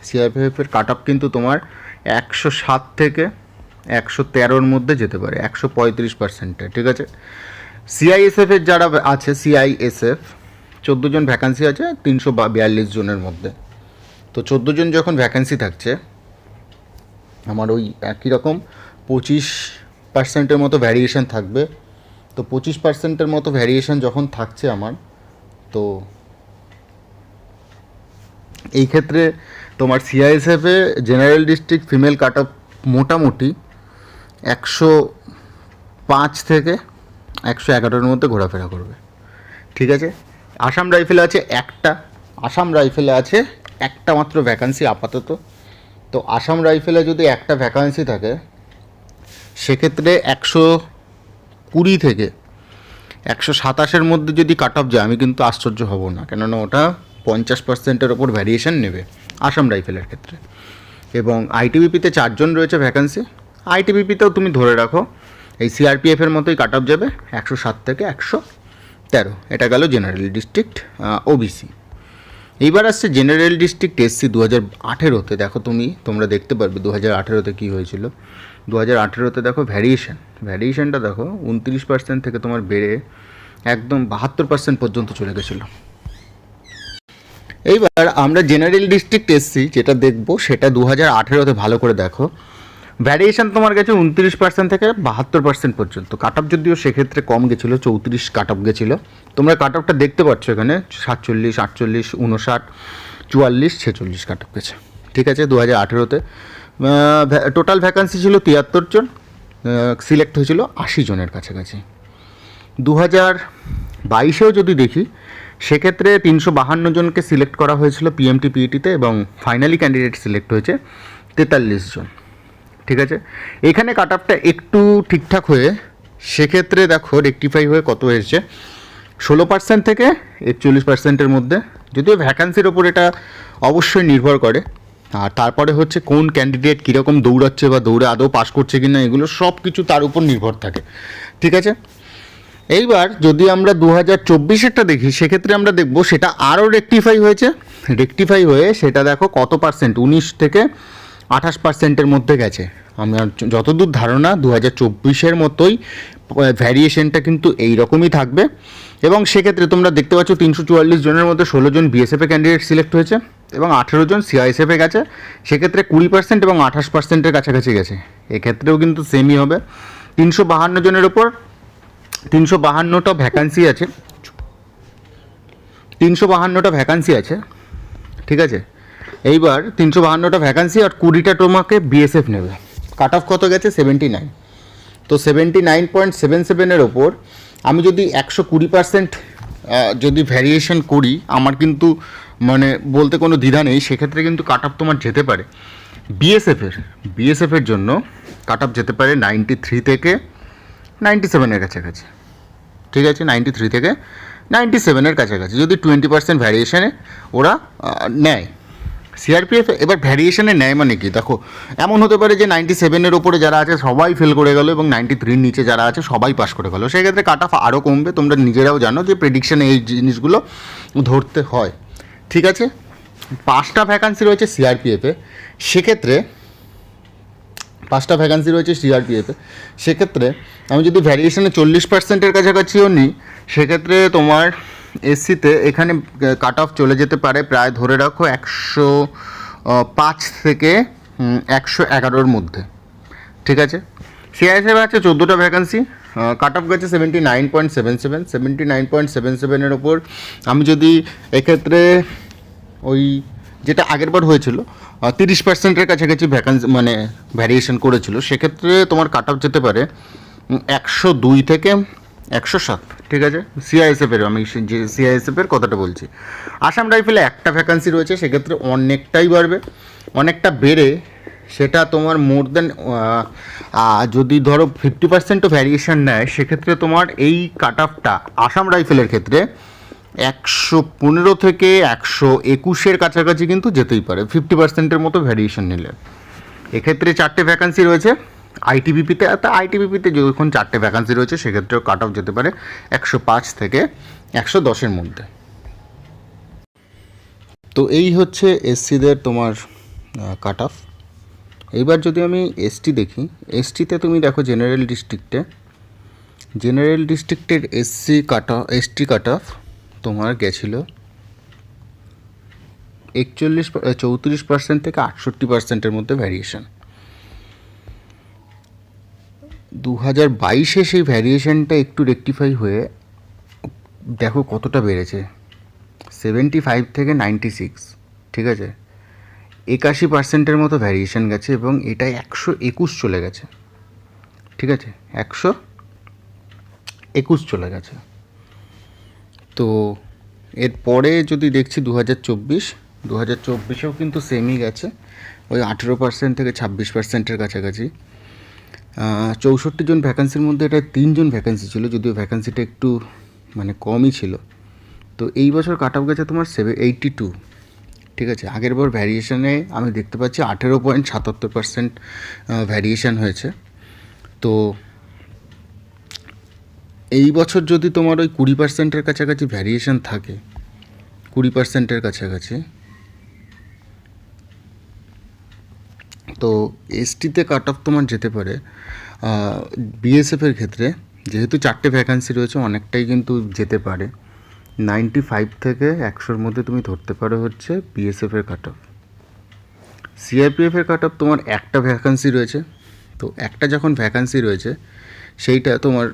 সিআরপিএফের কাট অফ কিন্তু তোমার 107 থেকে 113-র মধ্যে যেতে পারে, 135%-এ, ঠিক আছে। সিআইএসএফের যারা আছে, সিআইএসএফ 14 জন ভ্যাকান্সি আছে 342 জনের মধ্যে। তো 14 জন যখন ভ্যাকান্সি থাকছে, আমার ওই একই রকম 25%-এর মতো ভ্যারিয়েশন থাকবে। তো 25%-এর মতো ভ্যারিয়েশন যখন থাকছে আমার, তো এই ক্ষেত্রে তোমার সিআইএসএফে general district female cut off মোটামুটি 105 থেকে 111-র মধ্যে ঘোরাফেরা করবে। ঠিক আছে, আসাম রাইফেলে আছে একটা, আসাম রাইফেলে আছে একটা মাত্র ভ্যাকান্সি আপাতত। তো আসাম রাইফেলে যদি একটা ভ্যাকান্সি থাকে সেক্ষেত্রে 120 থেকে 127-এর মধ্যে যদি কাট অফ যায় আমি কিন্তু আশ্চর্য হব না, কেননা ওটা 50%-এর ওপর ভ্যারিয়েশন নেবে আসাম রাইফেলের ক্ষেত্রে। এবং আইটিবিপিতে 4 জন রয়েছে ভ্যাকান্সি, আইটিবিপিতেও তুমি ধরে রাখো এই সিআরপিএফের মতোই কাট অফ যাবে 107 থেকে 113। এটা গেল জেনারেল ডিস্ট্রিক্ট ওবিসি। এইবার আসছে জেনারেল ডিস্ট্রিক্ট এসসি 2018-তে। দেখো তোমরা দেখতে পারবে 2018-তে কী হয়েছিল। 2018-তে দেখো ভ্যারিয়েশনটা দেখো 29% থেকে তোমার বেড়ে একদম 72% পর্যন্ত চলে গেছিলো। এইবার আমরা জেনারেল ডিস্ট্রিক্ট এসসি যেটা দেখবো সেটা 2018-তে ভালো করে দেখো। ভ্যারিয়েশন তোমার গেছে 29% থেকে 72% পর্যন্ত। কাট অফ যদিও সেক্ষেত্রে কম গেছিলো, 34 কাট অফ গেছিলো। তোমরা কাট অফটা দেখতে পাচ্ছ এখানে 47, 48, 59, 44, 46 কাট অফ গেছে। ঠিক আছে, 2018-তে টোটাল ভ্যাকান্সি ছিল 73 জন, সিলেক্ট হয়েছিল 80 জনের কাছাকাছি। 2022-এও যদি দেখি সেক্ষেত্রে 352 জনকে সিলেক্ট করা হয়েছিল পিএমটি পিইটিতে এবং ফাইনালি ক্যান্ডিডেট সিলেক্ট হয়েছে 43 জন। ঠিক আছে, এখানে কাট অফটা একটু ঠিকঠাক হয়ে সেক্ষেত্রে দেখো রেকটিফাই হয়ে কত হয়েছে 16% থেকে 41%-এর মধ্যে। যদিও ভ্যাকান্সির ওপর এটা অবশ্যই নির্ভর করে, আর তারপরে হচ্ছে কোন ক্যান্ডিডেট কীরকম দৌড়াচ্ছে বা দৌড়ে আদৌ পাস করছে কি না, এগুলো সব কিছু তার উপর নির্ভর থাকে। ঠিক আছে, এইবার যদি আমরা 2024-এরটা দেখি সেক্ষেত্রে আমরা দেখব সেটা আরও রেকটিফাই হয়ে সেটা দেখো কত পার্সেন্ট, 19 থেকে 28%-এর মধ্যে গেছে। আমার যতদূর ধারণা 2024-এর মতোই ভ্যারিয়েশনটা কিন্তু এই রকমই থাকবে। এবং সেক্ষেত্রে তোমরা দেখতে পাচ্ছ 344 জনের মধ্যে 16 জন বিএসএফে ক্যান্ডিডেট সিলেক্ট হয়েছে এবং 18 জন সিআইএসএফে গেছে। সেক্ষেত্রে 20% এবং 28%-এর কাছাকাছি গেছে। এক্ষেত্রেও কিন্তু সেমই হবে। 352 জনের ওপর 352টা ভ্যাকান্সি আছে, 352টা ভ্যাকান্সি আছে। ঠিক আছে, এইবার 352টা ভ্যাকান্সি আর 20টা তোমাকে বিএসএফ নেবে। কাট অফ কত গেছে 79। তো 79.77-এর ওপর আমি যদি 120% যদি ভ্যারিয়েশন করি আমার কিন্তু মানে বলতে কোনো দ্বিধা নেই, সেক্ষেত্রে কিন্তু কাট অফ তোমার যেতে পারে বিএসএফের জন্য কাট অফ যেতে পারে 93 থেকে 97-এর কাছাকাছি। ঠিক আছে, 93 থেকে 97-এর কাছাকাছি যদি 20% ভ্যারিয়েশনে ওরা নেয় সিআরপিএফ। এবার ভ্যারিয়েশনে নেয় মানে কি, দেখো এমন হতে পারে যে 97-এর ওপরে যারা আছে সবাই ফেল করে গেল এবং 93-র নিচে যারা আছে সবাই পাস করে গেল, সেক্ষেত্রে কাট অফ আরও কমবে। তোমরা নিজেরাও জানো যে প্রেডিকশানে এই জিনিসগুলো ধরতে হয়। ঠিক আছে, 5টা ভ্যাকান্সি রয়েছে সিআরপিএফে, সেক্ষেত্রে 5টা ভ্যাকান্সি রয়েছে সিআরপিএফে, সেক্ষেত্রে আমি যদি ভ্যারিয়েশনে 40%-এর কাছাকাছিও নিই সেক্ষেত্রে তোমার এসসিতে এখানে কাট অফ চলে যেতে পারে প্রায় ধরে রাখো 105 থেকে 111-র মধ্যে। ঠিক আছে, সিআইএসএফ আছে 14টা ভ্যাকান্সি, কাট অফ গেছে 79.77-এর ওপর। আমি যদি এক্ষেত্রে ওই যেটা আগের বার হয়েছিল 30%-এর কাছাকাছি ভ্যাকান্সি মানে ভ্যারিয়েশন করেছিল, সেক্ষেত্রে তোমার কাট অফ যেতে পারে 102 থেকে 107। ঠিক আছে, সিআইএসএফের আমি যে সিআইএসএফের কথাটা বলছি। আসাম রাইফেলে একটা ভ্যাকান্সি রয়েছে, সেক্ষেত্রে অনেকটাই বাড়বে, অনেকটা বেড়ে সেটা তোমার মোর দেন যদি ধরো 50%ও ভ্যারিয়েশন নেয় সেক্ষেত্রে তোমার এই কাট অফটা আসাম রাইফেলের ক্ষেত্রে 115 থেকে 121-এর কাছাকাছি কিন্তু যেতেই পারে 50%-এর মতো ভ্যারিয়েশন নিলে। এক্ষেত্রে 4টে ভ্যাকান্সি রয়েছে আইটিবিপিতে, আইটিবিপিতে যখন 4টে ভ্যাকান্সি রয়েছে সেক্ষেত্রেও কাট অফ যেতে পারে 105 থেকে 110-এর মধ্যে। তো এই হচ্ছে এসসিদের তোমার কাট অফ। এইবার যদি আমি এসটি দেখি, এসটিতে তুমি দেখো জেনারেল ডিস্ট্রিক্টের এসটি কাট অফ তোমার গেছিলো 34% থেকে 68%-এর মধ্যে ভ্যারিয়েশন। 2022-এ সেই ভ্যারিয়েশনটা একটু রেকটিফাই হয়ে দেখো কতটা বেড়েছে 75 থেকে 96। ঠিক আছে, 81%-এর মতো ভ্যারিয়েশন গেছে এবং এটা 121 চলে গেছে। ঠিক আছে, 121 চলে গেছে। তো এরপরে যদি দেখছি 2024 কিন্তু সেমই গেছে, ওই 18% থেকে 26%-এর কাছাকাছি। 64 জন ভ্যাকান্সির মধ্যে এটা 3 জন ভ্যাকান্সি ছিল, যদিও ভ্যাকান্সিটা একটু মানে কমই ছিল। তো এই বছর কাট অফ গেছে তোমার 82। ঠিক আছে, আগের বার ভ্যারিয়েশনে আমি দেখতে পাচ্ছি 18.77% ভ্যারিয়েশন হয়েছে। তো এই বছর যদি তোমার ওই 20%-এর কাছাকাছি ভ্যারিয়েশন থাকে, 20%-এর কাছাকাছি, তো এসটিতে কাট অফ তোমার যেতে পারে। বিএসএফের ক্ষেত্রে যেহেতু 4টে ভ্যাকান্সি রয়েছে, অনেকটাই কিন্তু যেতে পারে। 95 থেকে 100-র মধ্যে তুমি ধরতে পারো হচ্ছে বিএসএফের কাট অফ। সিআরপিএফের কাট অফ তোমার একটা ভ্যাকান্সি রয়েছে, তো একটা যখন ভ্যাকান্সি রয়েছে সেইটা তোমার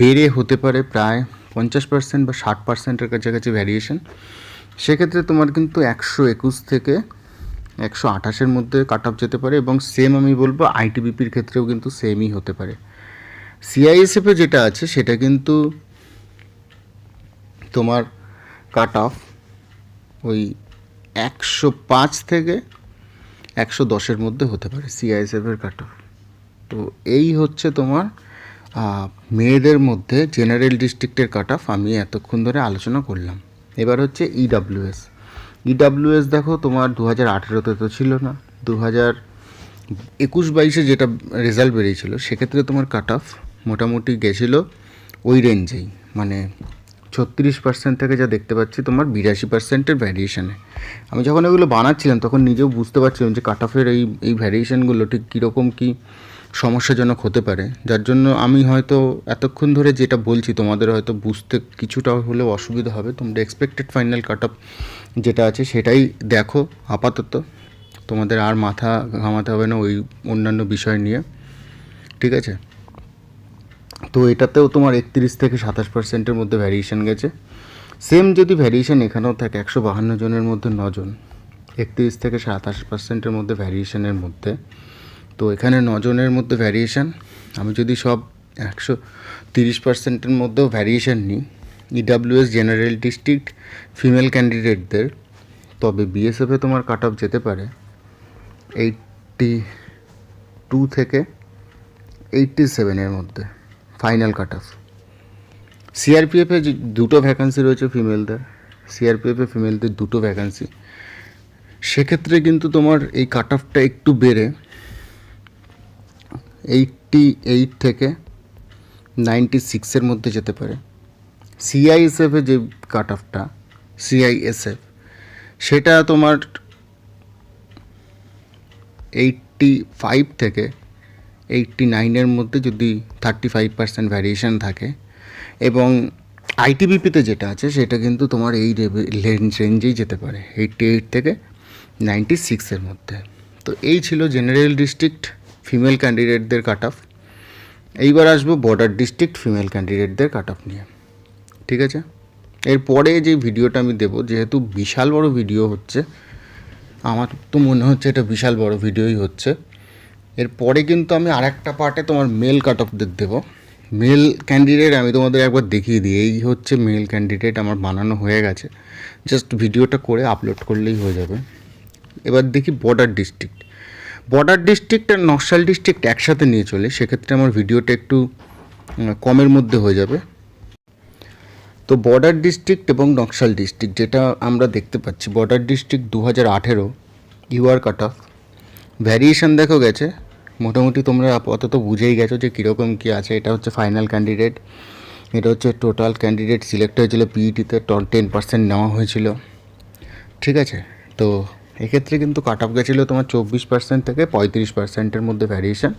বেড়ে হতে পারে প্রায় 50% বা 60%-এর কাছাকাছি ভ্যারিয়েশন। সেক্ষেত্রে তোমার কিন্তু 121 থেকে 128-এর মধ্যে কাট অফ যেতে পারে, এবং সেম আমি বলবো আইটিবিপির ক্ষেত্রেও কিন্তু সেমই হতে পারে। সিআইএসএফে যেটা আছে সেটা কিন্তু তোমার কাট অফ ওই 105 থেকে 110-এর মধ্যে হতে পারে সিআইএসএফের কাট অফ। তো এই হচ্ছে তোমার মেয়েদের মধ্যে জেনারেল ডিস্ট্রিক্টের কাট অফ আমি এতক্ষণ ধরে আলোচনা করলাম। এবার হচ্ছে ইডাব্লিউএস। ইডাব্লিউএস দেখো তোমার 2018-তে তো ছিল না, 2021-22-এ যেটা রেজাল্ট বেরিয়েছিল সেক্ষেত্রে তোমার কাট অফ মোটামুটি গেছিলো ওই রেঞ্জেই, মানে 36% থেকে যা দেখতে পাচ্ছি তোমার 82%-এর ভ্যারিয়েশানে। আমি যখন এগুলো বানাচ্ছিলাম তখন নিজেও বুঝতে পারছিলাম যে কাট অফের এই ভ্যারিয়েশানগুলো ঠিক কীরকম কী সমস্যাজনক হতে পারে, যার জন্য আমি হয়তো এতক্ষণ ধরে যেটা বলছি তোমাদের হয়তো বুঝতে কিছুটা হলেও অসুবিধা হবে। তোমরা এক্সপেক্টেড ফাইনাল কাট অফ যেটা আছে সেটাই দেখো আপাতত, তোমাদের আর মাথা ঘামাতে হবে না ওই অন্যান্য বিষয় নিয়ে। ঠিক আছে, তো এটাতেও তোমার 31 থেকে 27%-এর মধ্যে ভ্যারিয়েশন গেছে। সেম যদি ভ্যারিয়েশন এখানেও থাকে 152 জনের মধ্যে 9 জন, 31 থেকে 27%-এর মধ্যে ভ্যারিয়েশনের মধ্যে। তো এখানে 9 জনের মধ্যে ভ্যারিয়েশন, আমি যদি সব 130%-এর মধ্যেও ভ্যারিয়েশন নিই ইডাব্লিউএস জেনারেল ডিস্ট্রিক্ট ফিমেল ক্যান্ডিডেটদের, তবে বিএসএফে তোমার কাট অফ যেতে পারে 82 থেকে 87-এর মধ্যে ফাইনাল কাট অফ। সিআরপিএফে দুটো ভ্যাকান্সি রয়েছে ফিমেলদের, সিআরপিএফে ফিমেলদের দুটো ভ্যাকান্সি, সেক্ষেত্রে কিন্তু তোমার এই কাট অফটা একটু বেড়ে 88 থেকে 96-এর মধ্যে যেতে পারে। সিআইএসএফে যে কাট অফটা সিআইএসএফ সেটা তোমার 85 থেকে 89-এর মধ্যে যদি 35% ভ্যারিয়েশন থাকে, এবং আইটিবিপিতে যেটা আছে সেটা কিন্তু তোমার এই রেঞ্জেই যেতে পারে 88 থেকে 96-এর মধ্যে। তো এই ছিল জেনারেল ডিস্ট্রিক্ট ফিমেল ক্যান্ডিডেটদের কাট অফ। এইবার আসবো বর্ডার ডিস্ট্রিক্ট ফিমেল ক্যান্ডিডেটদের কাট অফ নিয়ে। ঠিক আছে, এরপরে যে ভিডিওটা আমি দেবো, যেহেতু বিশাল বড় ভিডিও হচ্ছে, আমার তো মনে হচ্ছে এটা বিশাল বড় ভিডিওই হচ্ছে, এরপরে কিন্তু আমি আরেকটা পার্টে তোমার মেল কাট অফদের দেবো। মেল ক্যান্ডিডেট আমি তোমাদের একবার দেখিয়ে দিই, এই হচ্ছে মেল ক্যান্ডিডেট আমার বানানো হয়ে গেছে, জাস্ট ভিডিওটা করে আপলোড করলেই হয়ে যাবে। এবার দেখি বর্ডার ডিস্ট্রিক্ট। বর্ডার ডিস্ট্রিক্ট আর নকশাল ডিস্ট্রিক্ট একসাথে নিয়ে চলে, সেক্ষেত্রে আমার ভিডিওটা একটু কমের মধ্যে হয়ে যাবে। তো বর্ডার ডিস্ট্রিক্ট এবং নকশাল ডিস্ট্রিক্ট যেটা আমরা দেখতে পাচ্ছি, border district 2018 UR cut off variation দেখো গেছে মোটামুটি, তোমরা আপাতত বুঝেই গেছো যে কীরকম কী আছে। এটা হচ্ছে ফাইনাল ক্যান্ডিডেট, এটা হচ্ছে টোটাল ক্যান্ডিডেট সিলেক্ট হয়েছিল পিইটিতে 10% নেওয়া হয়েছিল। ঠিক আছে, তো এক্ষেত্রে কিন্তু কাট অফ গেছিলো তোমার 24% থেকে 35%-এর মধ্যে ভ্যারিয়েশন।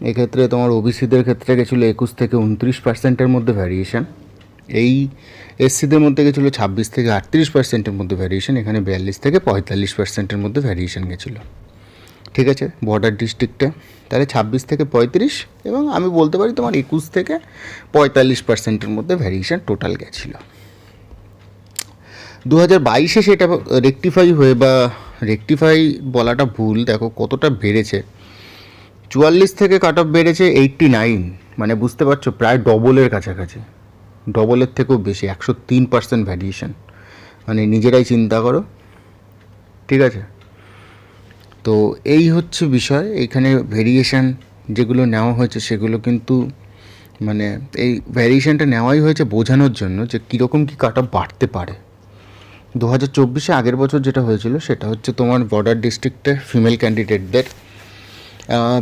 এক্ষেত্রে তোমার ওবিসিদের ক্ষেত্রে গেছিলো 21 থেকে 29%-এর মধ্যে ভ্যারিয়েশন। এই এসসিদের মধ্যে গেছিলো 26 থেকে 38%-এর মধ্যে ভ্যারিয়েশন, এখানে 42 থেকে 45%-এর মধ্যে ভ্যারিয়েশন গেছিলো। ঠিক আছে, বর্ডার ডিস্ট্রিক্টে তাহলে 26 থেকে 35, এবং আমি বলতে পারি তোমার 21 থেকে 45%-এর মধ্যে ভ্যারিয়েশন টোটাল গেছিলো। 2022-এ সেটা রেকটিফাই হয়ে, বা রেকটিফাই বলাটা ভুল, দেখো কতটা বেড়েছে 44 থেকে কাট অফ বেড়েছে 89, মানে বুঝতে পারছো প্রায় ডবলের কাছাকাছি, ডবলের থেকেও বেশি, 103% ভ্যারিয়েশন, মানে নিজেরাই চিন্তা করো। ঠিক আছে, তো এই হচ্ছে বিষয়। এখানে ভেরিয়েশন যেগুলো নেওয়া হয়েছে সেগুলো কিন্তু মানে এই ভ্যারিয়েশনটা নেওয়াই হয়েছে বোঝানোর জন্য যে কীরকম কী কাট অফ বাড়তে পারে। 2024-এ আগের বছর যেটা হয়েছিল সেটা হচ্ছে তোমার বর্ডার ডিস্ট্রিক্টে ফিমেল ক্যান্ডিডেটদের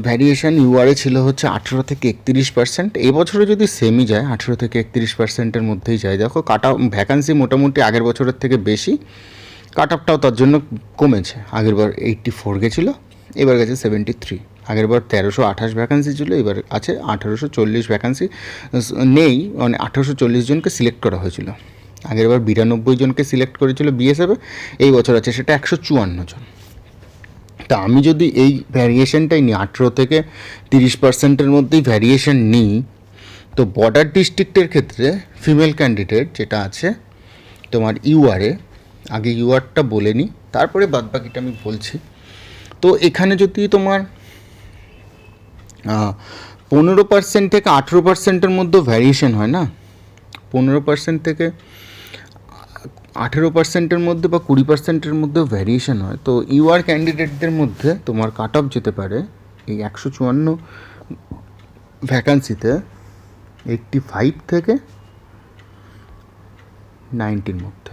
ভ্যারিয়েশন ইউআরএ ছিল হচ্ছে 18 থেকে 31%। এবছরে যদি সেমই যায় 18 থেকে 31%-এর মধ্যেই যায়। দেখো কাট অফ ভ্যাকান্সি মোটামুটি আগের বছরের থেকে বেশি, কাট অফটাও তার জন্য কমেছে। আগেরবার 84 গেছিলো, এবার গেছে 73। আগেরবার 1328 ভ্যাকান্সি ছিল, এবার আছে 1840 ভ্যাকান্সি নেই, মানে 1840 জনকে সিলেক্ট করা হয়েছিল। আগেরবার 92 জনকে সিলেক্ট করেছিল বিএসএফে, এই বছর আছে সেটা 154 জন। তা আমি যদি এই ভ্যারিয়েশনটাই নিই, 18 থেকে 30%-এর মধ্যেই ভ্যারিয়েশন নিই, তো বর্ডার ডিস্ট্রিক্টের ক্ষেত্রে ফিমেল ক্যান্ডিডেট যেটা আছে তোমার ইউআরএ, আগে ইউআরটা বলে নিই তারপরে বাদবাকিটা আমি বলছি। তো এখানে যদি তোমার 15% থেকে 18%-এর মধ্যে ভ্যারিয়েশন হয় না, 15% থেকে 18%-এর মধ্যে বা 20%-এর মধ্যেও ভ্যারিয়েশন হয়, তো ইউআর ক্যান্ডিডেটদের মধ্যে তোমার কাট অফ যেতে পারে এই 154 ভ্যাকান্সিতে 85 থেকে 90-র মধ্যে,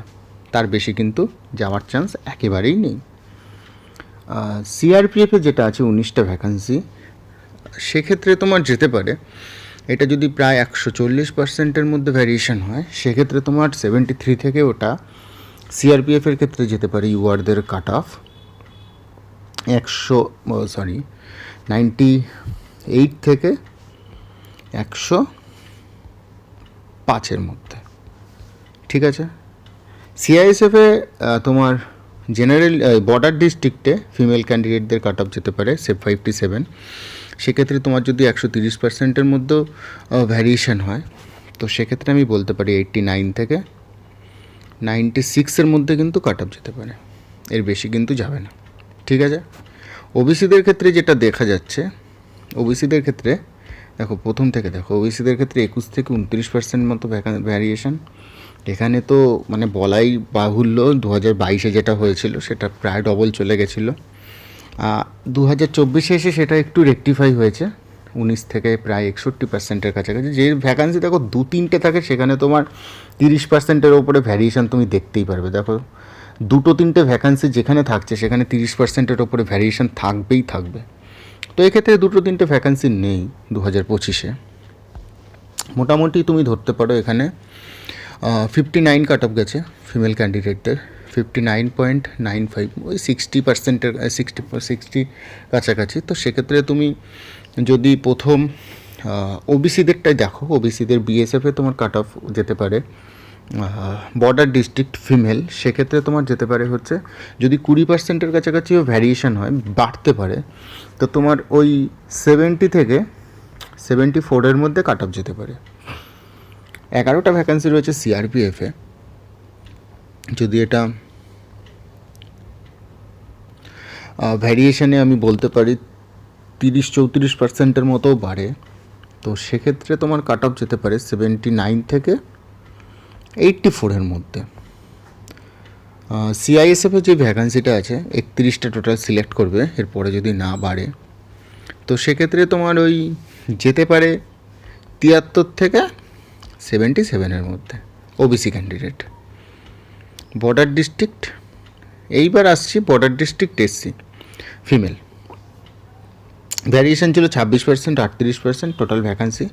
তার বেশি কিন্তু যাওয়ার চান্স একেবারেই নেই। সিআরপিএফে যেটা আছে 19টা ভ্যাকান্সি, সেক্ষেত্রে তোমার যেতে পারে, এটা যদি প্রায় 140%-এর মধ্যে ভ্যারিয়েশন হয় সেক্ষেত্রে তোমার 73 থেকে ওটা সিআরপিএফের ক্ষেত্রে যেতে পারে ইউআরদের কাট অফ 98 থেকে 105-এর মধ্যে। ঠিক আছে, সিআইএসএফে তোমার জেনারেল বর্ডার ডিস্ট্রিক্টে ফিমেল ক্যান্ডিডেটদের কাট অফ যেতে পারে 57। সেক্ষেত্রে তোমার যদি 130%-এর মধ্যেও ভ্যারিয়েশন হয় তো সেক্ষেত্রে আমি বলতে পারি 89 থেকে 96-এর মধ্যে কিন্তু কাট অফ যেতে পারে, এর বেশি কিন্তু যাবে না। ঠিক আছে, ওবিসিদের ক্ষেত্রে যেটা দেখা যাচ্ছে, ওবিসিদের ক্ষেত্রে দেখো প্রথম থেকে দেখো, ওবিসিদের ক্ষেত্রে 21 থেকে 29% মতো ভ্যারিয়েশন। এখানে তো মানে বলাই বাহুল্য, 2022-এ যেটা হয়েছিল সেটা প্রায় ডবল চলে গেছিলো। 2024-এ এসে সেটা একটু রেকটিফাই হয়েছে, 19 থেকে প্রায় 61%-এর কাছাকাছি। যে ভ্যাকান্সি দেখো 2-3টে থাকে সেখানে তোমার 30%-এর ওপরে ভ্যারিয়েশন তুমি দেখতেই পারবে। দেখো 2-3টে ভ্যাকান্সি যেখানে থাকছে সেখানে 30%-এর ওপরে ভ্যারিয়েশন থাকবেই থাকবে। তো এক্ষেত্রে 2-3টে ভ্যাকান্সি নেই 2025-এ। মোটামুটি তুমি ধরতে পারো এখানে 59 কাট অফ গেছে ফিমেল ক্যান্ডিডেটদের, 59.95, ওই 60%-এর 60 কাছাকাছি। তো সেক্ষেত্রে তুমি যদি প্রথম ওবিসিদেরটাই দেখো, ওবিসিদের বিএসএফে তোমার কাট অফ যেতে পারে বর্ডার ডিস্ট্রিক্ট ফিমেল, সেক্ষেত্রে তোমার যেতে পারে হচ্ছে যদি 20%-এর কাছাকাছিও ভ্যারিয়েশন হয়, বাড়তে পারে, তো তোমার ওই 70 থেকে 74-এর মধ্যে কাট অফ যেতে পারে। 11টা ভ্যাকান্সি রয়েছে সিআরপিএফে, যদি এটা ভ্যারিয়েশনে আমি বলতে পারি 30-34%-এর মতোও বাড়ে, তো সেক্ষেত্রে তোমার কাট অফ যেতে পারে 79 থেকে 84-এর মধ্যে। সিআইএসএফে যে ভ্যাকান্সিটা আছে 31টা টোটাল সিলেক্ট করবে, এরপরে যদি না বাড়ে তো সেক্ষেত্রে তোমার ওই যেতে পারে 73 থেকে 77-এর মধ্যে ওবিসি ক্যান্ডিডেট। বর্ডার ডিস্ট্রিক্ট, এইবার আসছি border district SC female, variation ছিল 26%, 38% টোটাল ভ্যাকান্সি।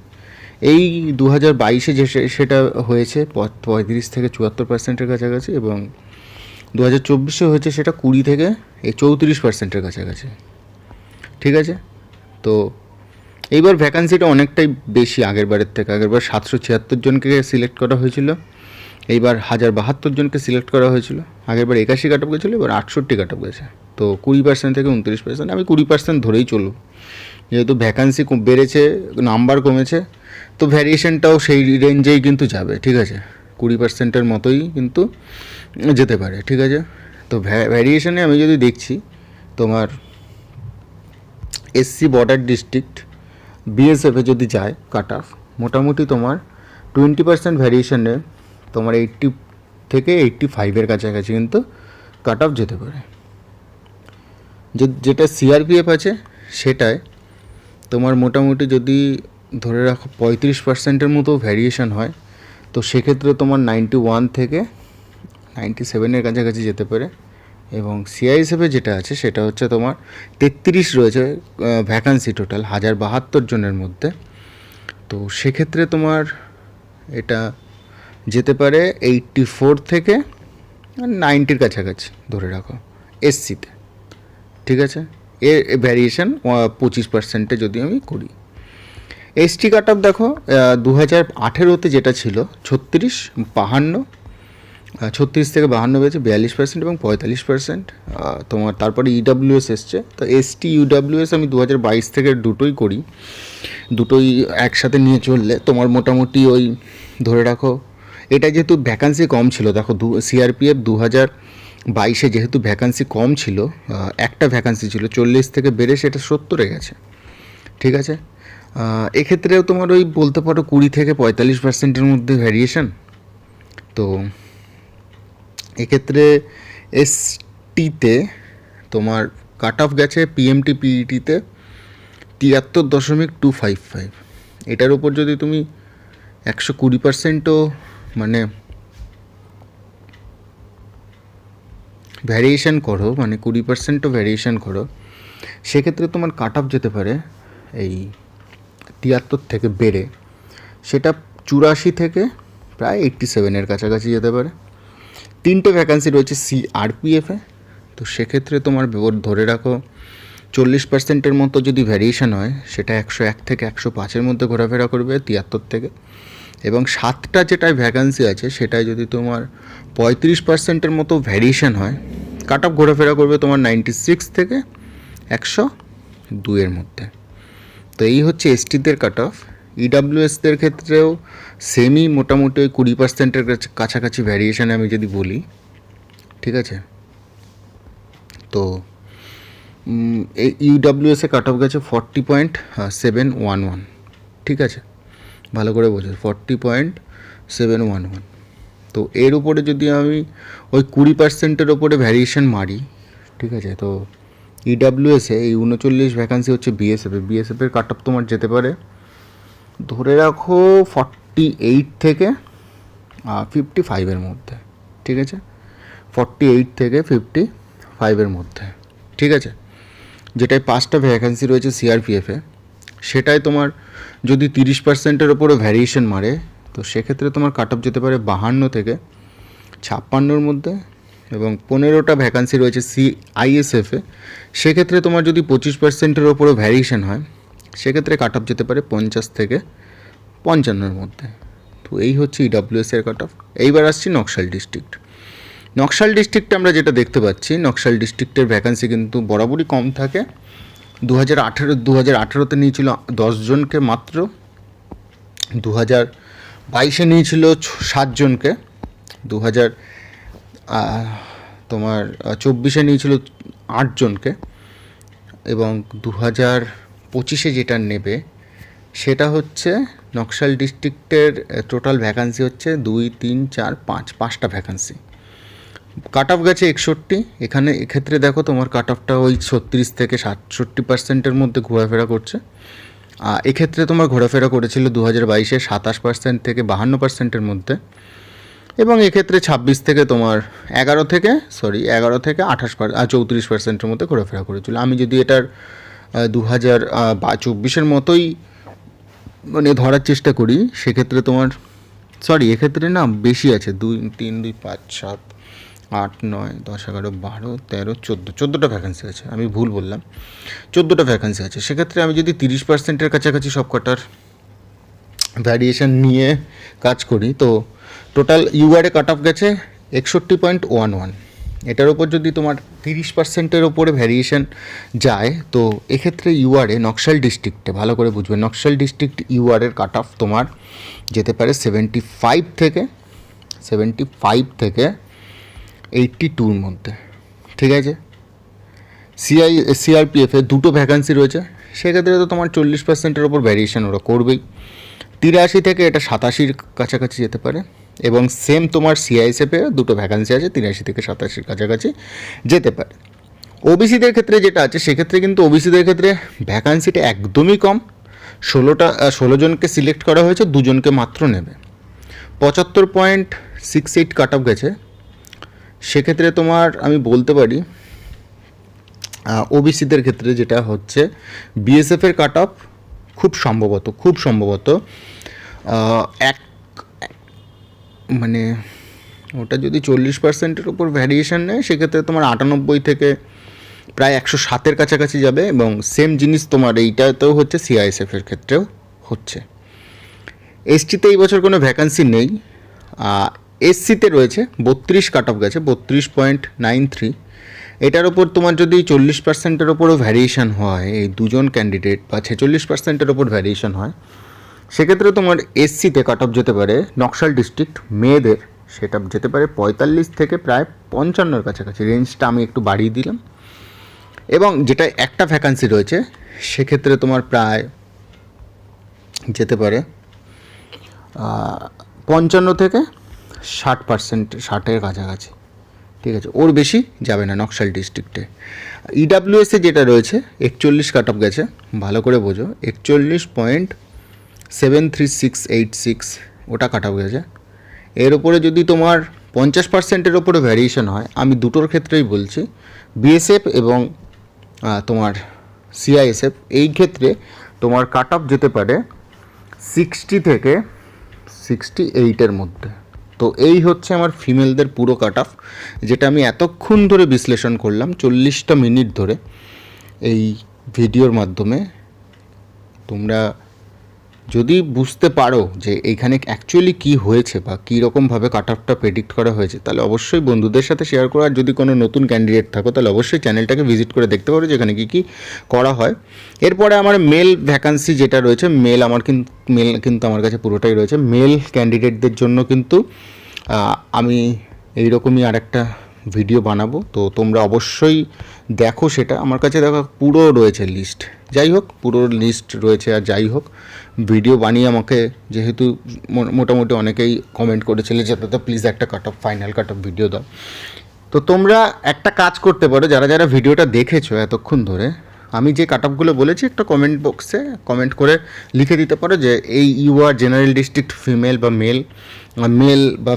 এই 2022-এ যে সেটা হয়েছে 35 থেকে 74%-এর কাছাকাছি, এবং 2024-এ হয়েছে সেটা 20 থেকে 34%-এর কাছাকাছি। ঠিক আছে, তো এইবার ভ্যাকান্সিটা অনেকটাই বেশি আগেরবারের থেকে। আগেরবার 776 জনকে সিলেক্ট করা হয়েছিল, এইবার 1072 জনকে সিলেক্ট করা হয়েছিল। আগেরবার 81 কাট অফ গেছিলো, এবার 68 কাট অফ গেছে। তো 20% থেকে 29%, আমি 20% ধরেই চলব, যেহেতু ভ্যাকান্সি বেড়েছে, নাম্বার কমেছে, তো ভ্যারিয়েশনটাও সেই রেঞ্জেই কিন্তু যাবে। ঠিক আছে, 20%-এর মতোই কিন্তু যেতে পারে। ঠিক আছে, তো ভ্যারিয়েশনে আমি যদি দেখছি তোমার এসসি বর্ডার ডিস্ট্রিক্ট বিএসএফে যদি যায় কাট অফ, মোটামুটি তোমার 20% ভ্যারিয়েশনে তোমার 80 থেকে 85-এর কাছাকাছি কিন্তু কাট অফ যেতে পারে। যেটা সিআরপিএফ আছে সেটায় তোমার মোটামুটি যদি ধরে রাখো 35%-এর মতো ভ্যারিয়েশন হয়, তো সেক্ষেত্রে তোমার 91 থেকে 97-এর কাছাকাছি যেতে পারে। এবং সিআইএসএফে যেটা আছে সেটা হচ্ছে তোমার 33 রয়েছে ভ্যাকান্সি টোটাল 1072 জনের মধ্যে। তো সেক্ষেত্রে তোমার এটা যেতে পারে 84 থেকে 90-এর কাছাকাছি ধরে রাখো এসসিতে, ঠিক আছে। এর ভ্যারিয়েশন 25%-এ যদি আমি করি। এসটি কাট অফ দেখো 2018-তে যেটা ছিল 36, 52, 36 থেকে 52 বেড়েছে 42% এবং 45%। তোমার তারপরে ইডাব্লিউএস এসছে। তো এসটি ইউডাব্লিউএস আমি 2022 থেকে দুটোই করি, দুটোই একসাথে নিয়ে চললে তোমার মোটামুটি ওই ধরে রাখো, এটা যেহেতু ভ্যাকান্সি কম ছিল, দেখো সিআরপিএফ 2022-এ যেহেতু ভ্যাকান্সি কম ছিল, একটা ভ্যাকান্সি ছিল 40 থেকে বেড়ে সেটা 70-এ গেছে, ঠিক আছে। এক্ষেত্রেও তোমার ওই বলতে পারো 20 থেকে 45%-এর মধ্যে ভ্যারিয়েশন। তো এক্ষেত্রে এসটিতে তোমার কাট অফ গেছে পিএমটি পিইটিতে 73.255। এটার উপর যদি তুমি 120%ও মানে ভ্যারিয়েশন করো, মানে 20%ও ভ্যারিয়েশন করো, সেক্ষেত্রে তোমার কাট অফ যেতে পারে এই 73 থেকে বেড়ে সেটা 84 থেকে প্রায় 87-এর কাছাকাছি যেতে পারে। 3টে ভ্যাকান্সি রয়েছে সিআরপিএফে। তো সেক্ষেত্রে তোমার ধরে রাখো 40%-এর মতো যদি ভ্যারিয়েশন হয়, সেটা 101 থেকে 105-এর মধ্যে ঘোরাফেরা করবে 73 থেকে। এবং 7টা যেটায় ভ্যাকান্সি আছে সেটায় যদি তোমার 35%-এর মতো ভ্যারিয়েশন হয়, কাট অফ ঘোরাফেরা করবে তোমার 96 থেকে 102-এর মধ্যে। তো এই হচ্ছে এসটিদের কাট অফ। ইডাব্লিউএসদের ক্ষেত্রেও সেমই, মোটামুটি ওই 20%-এর কাছাকাছি ভ্যারিয়েশানে আমি যদি বলি, ঠিক আছে। তো এই ইউডাব্লিউএসে কাট অফ গেছে 40.711, ঠিক আছে, ভালো করে বোঝো 40.711। তো এর উপরে যদি আমি ওই 20%-এর ওপরে ভ্যারিয়েশন মারি, ঠিক আছে, তো ইডাব্লিউএসে এই 39 ভ্যাকান্সি হচ্ছে বিএসএফের কাট অফ তোমার যেতে পারে ধরে রাখো 48 থেকে 55-এর মধ্যে, ঠিক আছে, 48 থেকে 55-এর মধ্যে, ঠিক আছে। যেটায় 5টা ভ্যাকান্সি রয়েছে সিআরপিএফে, সেটাই তোমার যদি 30%-এর ওপরে ভ্যারিয়েশন মারে, তো সেক্ষেত্রে তোমার কাট অফ যেতে পারে 52 থেকে 56-এর মধ্যে। এবং 15টা ভ্যাকান্সি রয়েছে সিআইএসএফে, সেক্ষেত্রে তোমার যদি 25%-এর ওপরে ভ্যারিয়েশন হয়, সেক্ষেত্রে কাট অফ যেতে পারে 50 থেকে 55-এর মধ্যে। তো এই হচ্ছে ইডাব্লিউএসের কাট অফ। এইবার আসছি নকশাল ডিস্ট্রিক্ট। নকশাল ডিস্ট্রিক্টে আমরা যেটা দেখতে পাচ্ছি, নকশাল ডিস্ট্রিক্টের ভ্যাকান্সি কিন্তু বরাবরই কম থাকে। 2018-তে নিয়েছিল 10 জনকে মাত্র, 2022-এ নিয়েছিল 7 জনকে, 2024-এ নিয়েছিল 8 জনকে, এবং 2025-এ যেটা নেবে সেটা হচ্ছে নকশাল ডিস্ট্রিক্টের টোটাল ভ্যাকান্সি হচ্ছে 2, 3, 4, 5টা ভ্যাকান্সি। কাট অফ গেছে 61। এক্ষেত্রে দেখো তোমার কাট অফটা ওই 36 থেকে 67%-এর মধ্যে ঘোরাফেরা করছে। এক্ষেত্রে তোমার ঘোরাফেরা করেছিল 2022-এ 27% থেকে 52%-এর মধ্যে। এবং এক্ষেত্রে 26 থেকে তোমার 11 থেকে 34%-এর মধ্যে ঘোরাফেরা করেছিল। আমি যদি এটার 2024-এর মতোই মানে ধরার চেষ্টা করি, সেক্ষেত্রে তোমার এক্ষেত্রে না বেশি আছে, 2, 3, 2, 5, 7, 8, 9, 10, 11, 12, 13, 14টা ভ্যাকান্সি আছে। আমি ভুল বললাম, 14টা ভ্যাকান্সি আছে। সেক্ষেত্রে আমি যদি 30%-এর কাছাকাছি সব কটার ভ্যারিয়েশন নিয়ে কাজ করি, তো টোটাল ইউআরে কাট অফ গেছে 61.11। এটার ওপর যদি তোমার 30%-এর ওপরে ভ্যারিয়েশন যায়, তো এক্ষেত্রে ইউআরে নকশাল ডিস্ট্রিক্টে ভালো করে বুঝবে, নকশাল ডিস্ট্রিক্ট ইউআরের কাট অফ তোমার যেতে পারে 75 থেকে 82-র মধ্যে, ঠিক আছে। সিআরপিএফে দুটো ভ্যাকান্সি রয়েছে, সেক্ষেত্রে তো তোমার 40%-এর ওপর ভ্যারিয়েশন ওরা করবেই। 83 থেকে এটা 87-র কাছাকাছি যেতে পারে। এবং সেম তোমার সিআইএসএফে দুটো ভ্যাকান্সি আছে, 83 থেকে 87-র কাছাকাছি যেতে পারে। ওবিসিদের ক্ষেত্রে যেটা আছে, সেক্ষেত্রে কিন্তু ওবিসিদের ক্ষেত্রে ভ্যাকান্সিটা একদমই কম। 16 জনকে সিলেক্ট করা হয়েছে, 2 জনকে মাত্র নেবে। 75.68 কাট অফ গেছে। সেক্ষেত্রে তোমার আমি বলতে পারি ওবিসিদের ক্ষেত্রে যেটা হচ্ছে, বিএসএফের কাট অফ খুব সম্ভবত এক মানে ওটা যদি 40%-এর ওপর ভ্যারিয়েশন নেয়, সেক্ষেত্রে তোমার 98 থেকে প্রায় 107-এর কাছাকাছি যাবে। এবং সেম জিনিস তোমার এইটাতেও হচ্ছে, সিআইএসএফের ক্ষেত্রেও হচ্ছে। এসটিতে এই বছর কোনো ভ্যাকান্সি নেই। এসসিতে রয়েছে 32 কাট অফ গেছে, 32.93। এটার ওপর তোমার যদি 40%-এর ওপরও ভ্যারিয়েশন হয়, এই দুজন ক্যান্ডিডেট বা 46%-এর ওপর ভ্যারিয়েশন হয়, সেক্ষেত্রে তোমার এসসিতে কাট অফ যেতে পারে নকশাল ডিস্ট্রিক্ট মেয়েদের, সেটা যেতে পারে 45 থেকে প্রায় 55-এর কাছাকাছি। রেঞ্জটা আমি একটু বাড়িয়ে দিলাম। এবং যেটা একটা ভ্যাকান্সি রয়েছে, সেক্ষেত্রে তোমার প্রায় যেতে পারে 55 থেকে 60%-এর কাছাকাছি। ঠিক আছে, ওর বেশি যাবে না নকশাল ডিস্ট্রিক্টে। ইডাব্লিউএসে যেটা রয়েছে 41 কাট অফ গেছে, ভালো করে বোঝো, 41.73686 ওটা কাট অফ গেছে। এর ওপরে যদি তোমার 50%-এর ওপরে ভ্যারিয়েশন হয়, আমি দুটোর ক্ষেত্রেই বলছি, বিএসএফ এবং তোমার সিআইএসএফ, এই ক্ষেত্রে তোমার কাট অফ যেতে পারে 60 থেকে 68-এর মধ্যে। তো এই হচ্ছে আমার ফিমেলদের পুরো কাট অফ, যেটা আমি এতক্ষণ ধরে বিশ্লেষণ করলাম, 40টা মিনিট ধরে এই ভিডিওর মাধ্যমে। তোমরা যদি বুঝতে পারো যে এইখানে অ্যাকচুয়ালি কী হয়েছে বা কী রকমভাবে কাট অফটা প্রেডিক্ট করা হয়েছে, তাহলে অবশ্যই বন্ধুদের সাথে শেয়ার করো। আর যদি কোনো নতুন ক্যান্ডিডেট থাকো, তাহলে অবশ্যই চ্যানেলটাকে ভিজিট করে দেখতে পারো যেখানে কী কী করা হয়। এরপরে আমার মেল ভ্যাকান্সি যেটা রয়েছে, মেল কিন্তু আমার কাছে পুরোটাই রয়েছে। মেল ক্যান্ডিডেটদের জন্য কিন্তু আমি এইরকমই আরেকটা ভিডিও বানাবো, তো তোমরা অবশ্যই দেখো সেটা। আমার কাছে দেখো পুরো রয়েছে লিস্ট, যাই হোক পুরো লিস্ট রয়েছে। আর যাই হোক, ভিডিও বানিয়ে আমাকে যেহেতু মোটামুটি অনেকেই কমেন্ট করেছিলে যে দাদা প্লিজ একটা ফাইনাল কাট অফ ভিডিও দাও, তো তোমরা একটা কাজ করতে পারো, যারা যারা ভিডিওটা দেখেছো এতক্ষণ ধরে, আমি যে কাট অফগুলো বলেছি একটা কমেন্ট বক্সে কমেন্ট করে লিখে দিতে পারো যে এই ইউআর জেনারেল ডিস্ট্রিক্ট ফিমেল বা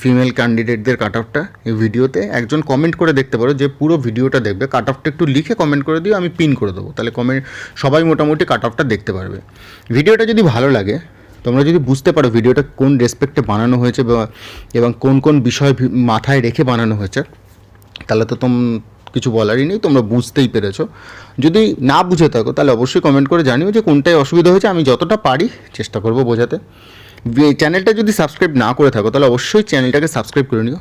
ফিমেল ক্যান্ডিডেটদের কাট অফটা এই ভিডিওতে একজন কমেন্ট করে দেখতে পারো, যে পুরো ভিডিওটা দেখবে, কাট অফটা একটু লিখে কমেন্ট করে দিও, আমি পিন করে দেবো। তাহলে সবাই মোটামুটি কাট অফটা দেখতে পারবে। ভিডিওটা যদি ভালো লাগে, তোমরা যদি বুঝতে পারো ভিডিওটা কোন রেসপেক্টে বানানো হয়েছে এবং কোন কোন বিষয় মাথায় রেখে বানানো হয়েছে, তাহলে তো কিছু বলারই নেই, তোমরা বুঝতেই পেরেছো। যদি না বুঝে থাকো, তাহলে অবশ্যই কমেন্ট করে জানিও যে কোনটায় অসুবিধা হয়েছে, আমি যতটা পারি চেষ্টা করবো বোঝাতে। চ্যানেলটা যদি সাবস্ক্রাইব না করে থাকো, তাহলে অবশ্যই চ্যানেলটাকে সাবস্ক্রাইব করে নিও।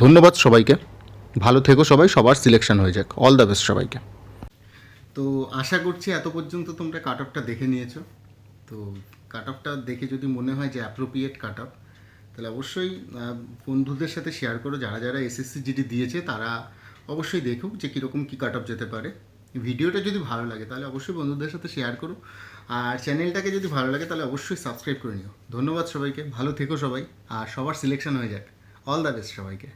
ধন্যবাদ সবাইকে, ভালো থেকো সবাই, সবার সিলেকশন হয়ে যাক। অল দ্য বেস্ট সবাইকে। তো আশা করছি এত পর্যন্ত তোমরা কাট অফটা দেখে নিয়েছো। তো কাট অফটা দেখে যদি মনে হয় যে অ্যাপ্রোপ্রিয়েট কাট অফ, তাহলে অবশ্যই বন্ধুদের সাথে শেয়ার করো। যারা যারা এসএসসি জিডি দিয়েছে তারা অবশ্যই দেখুক যে কীরকম কী কাট অফ যেতে পারে। ভিডিওটা যদি ভালো লাগে তাহলে অবশ্যই বন্ধুদের সাথে শেয়ার করো। আর চ্যানেলটাকে যদি ভালো লাগে তাহলে অবশ্যই সাবস্ক্রাইব করে নিও। ধন্যবাদ সবাইকে, ভালো থেকো সবাই, আর সবার সিলেকশন হয়ে যাক। অল দ্য বেস্ট সবাইকে।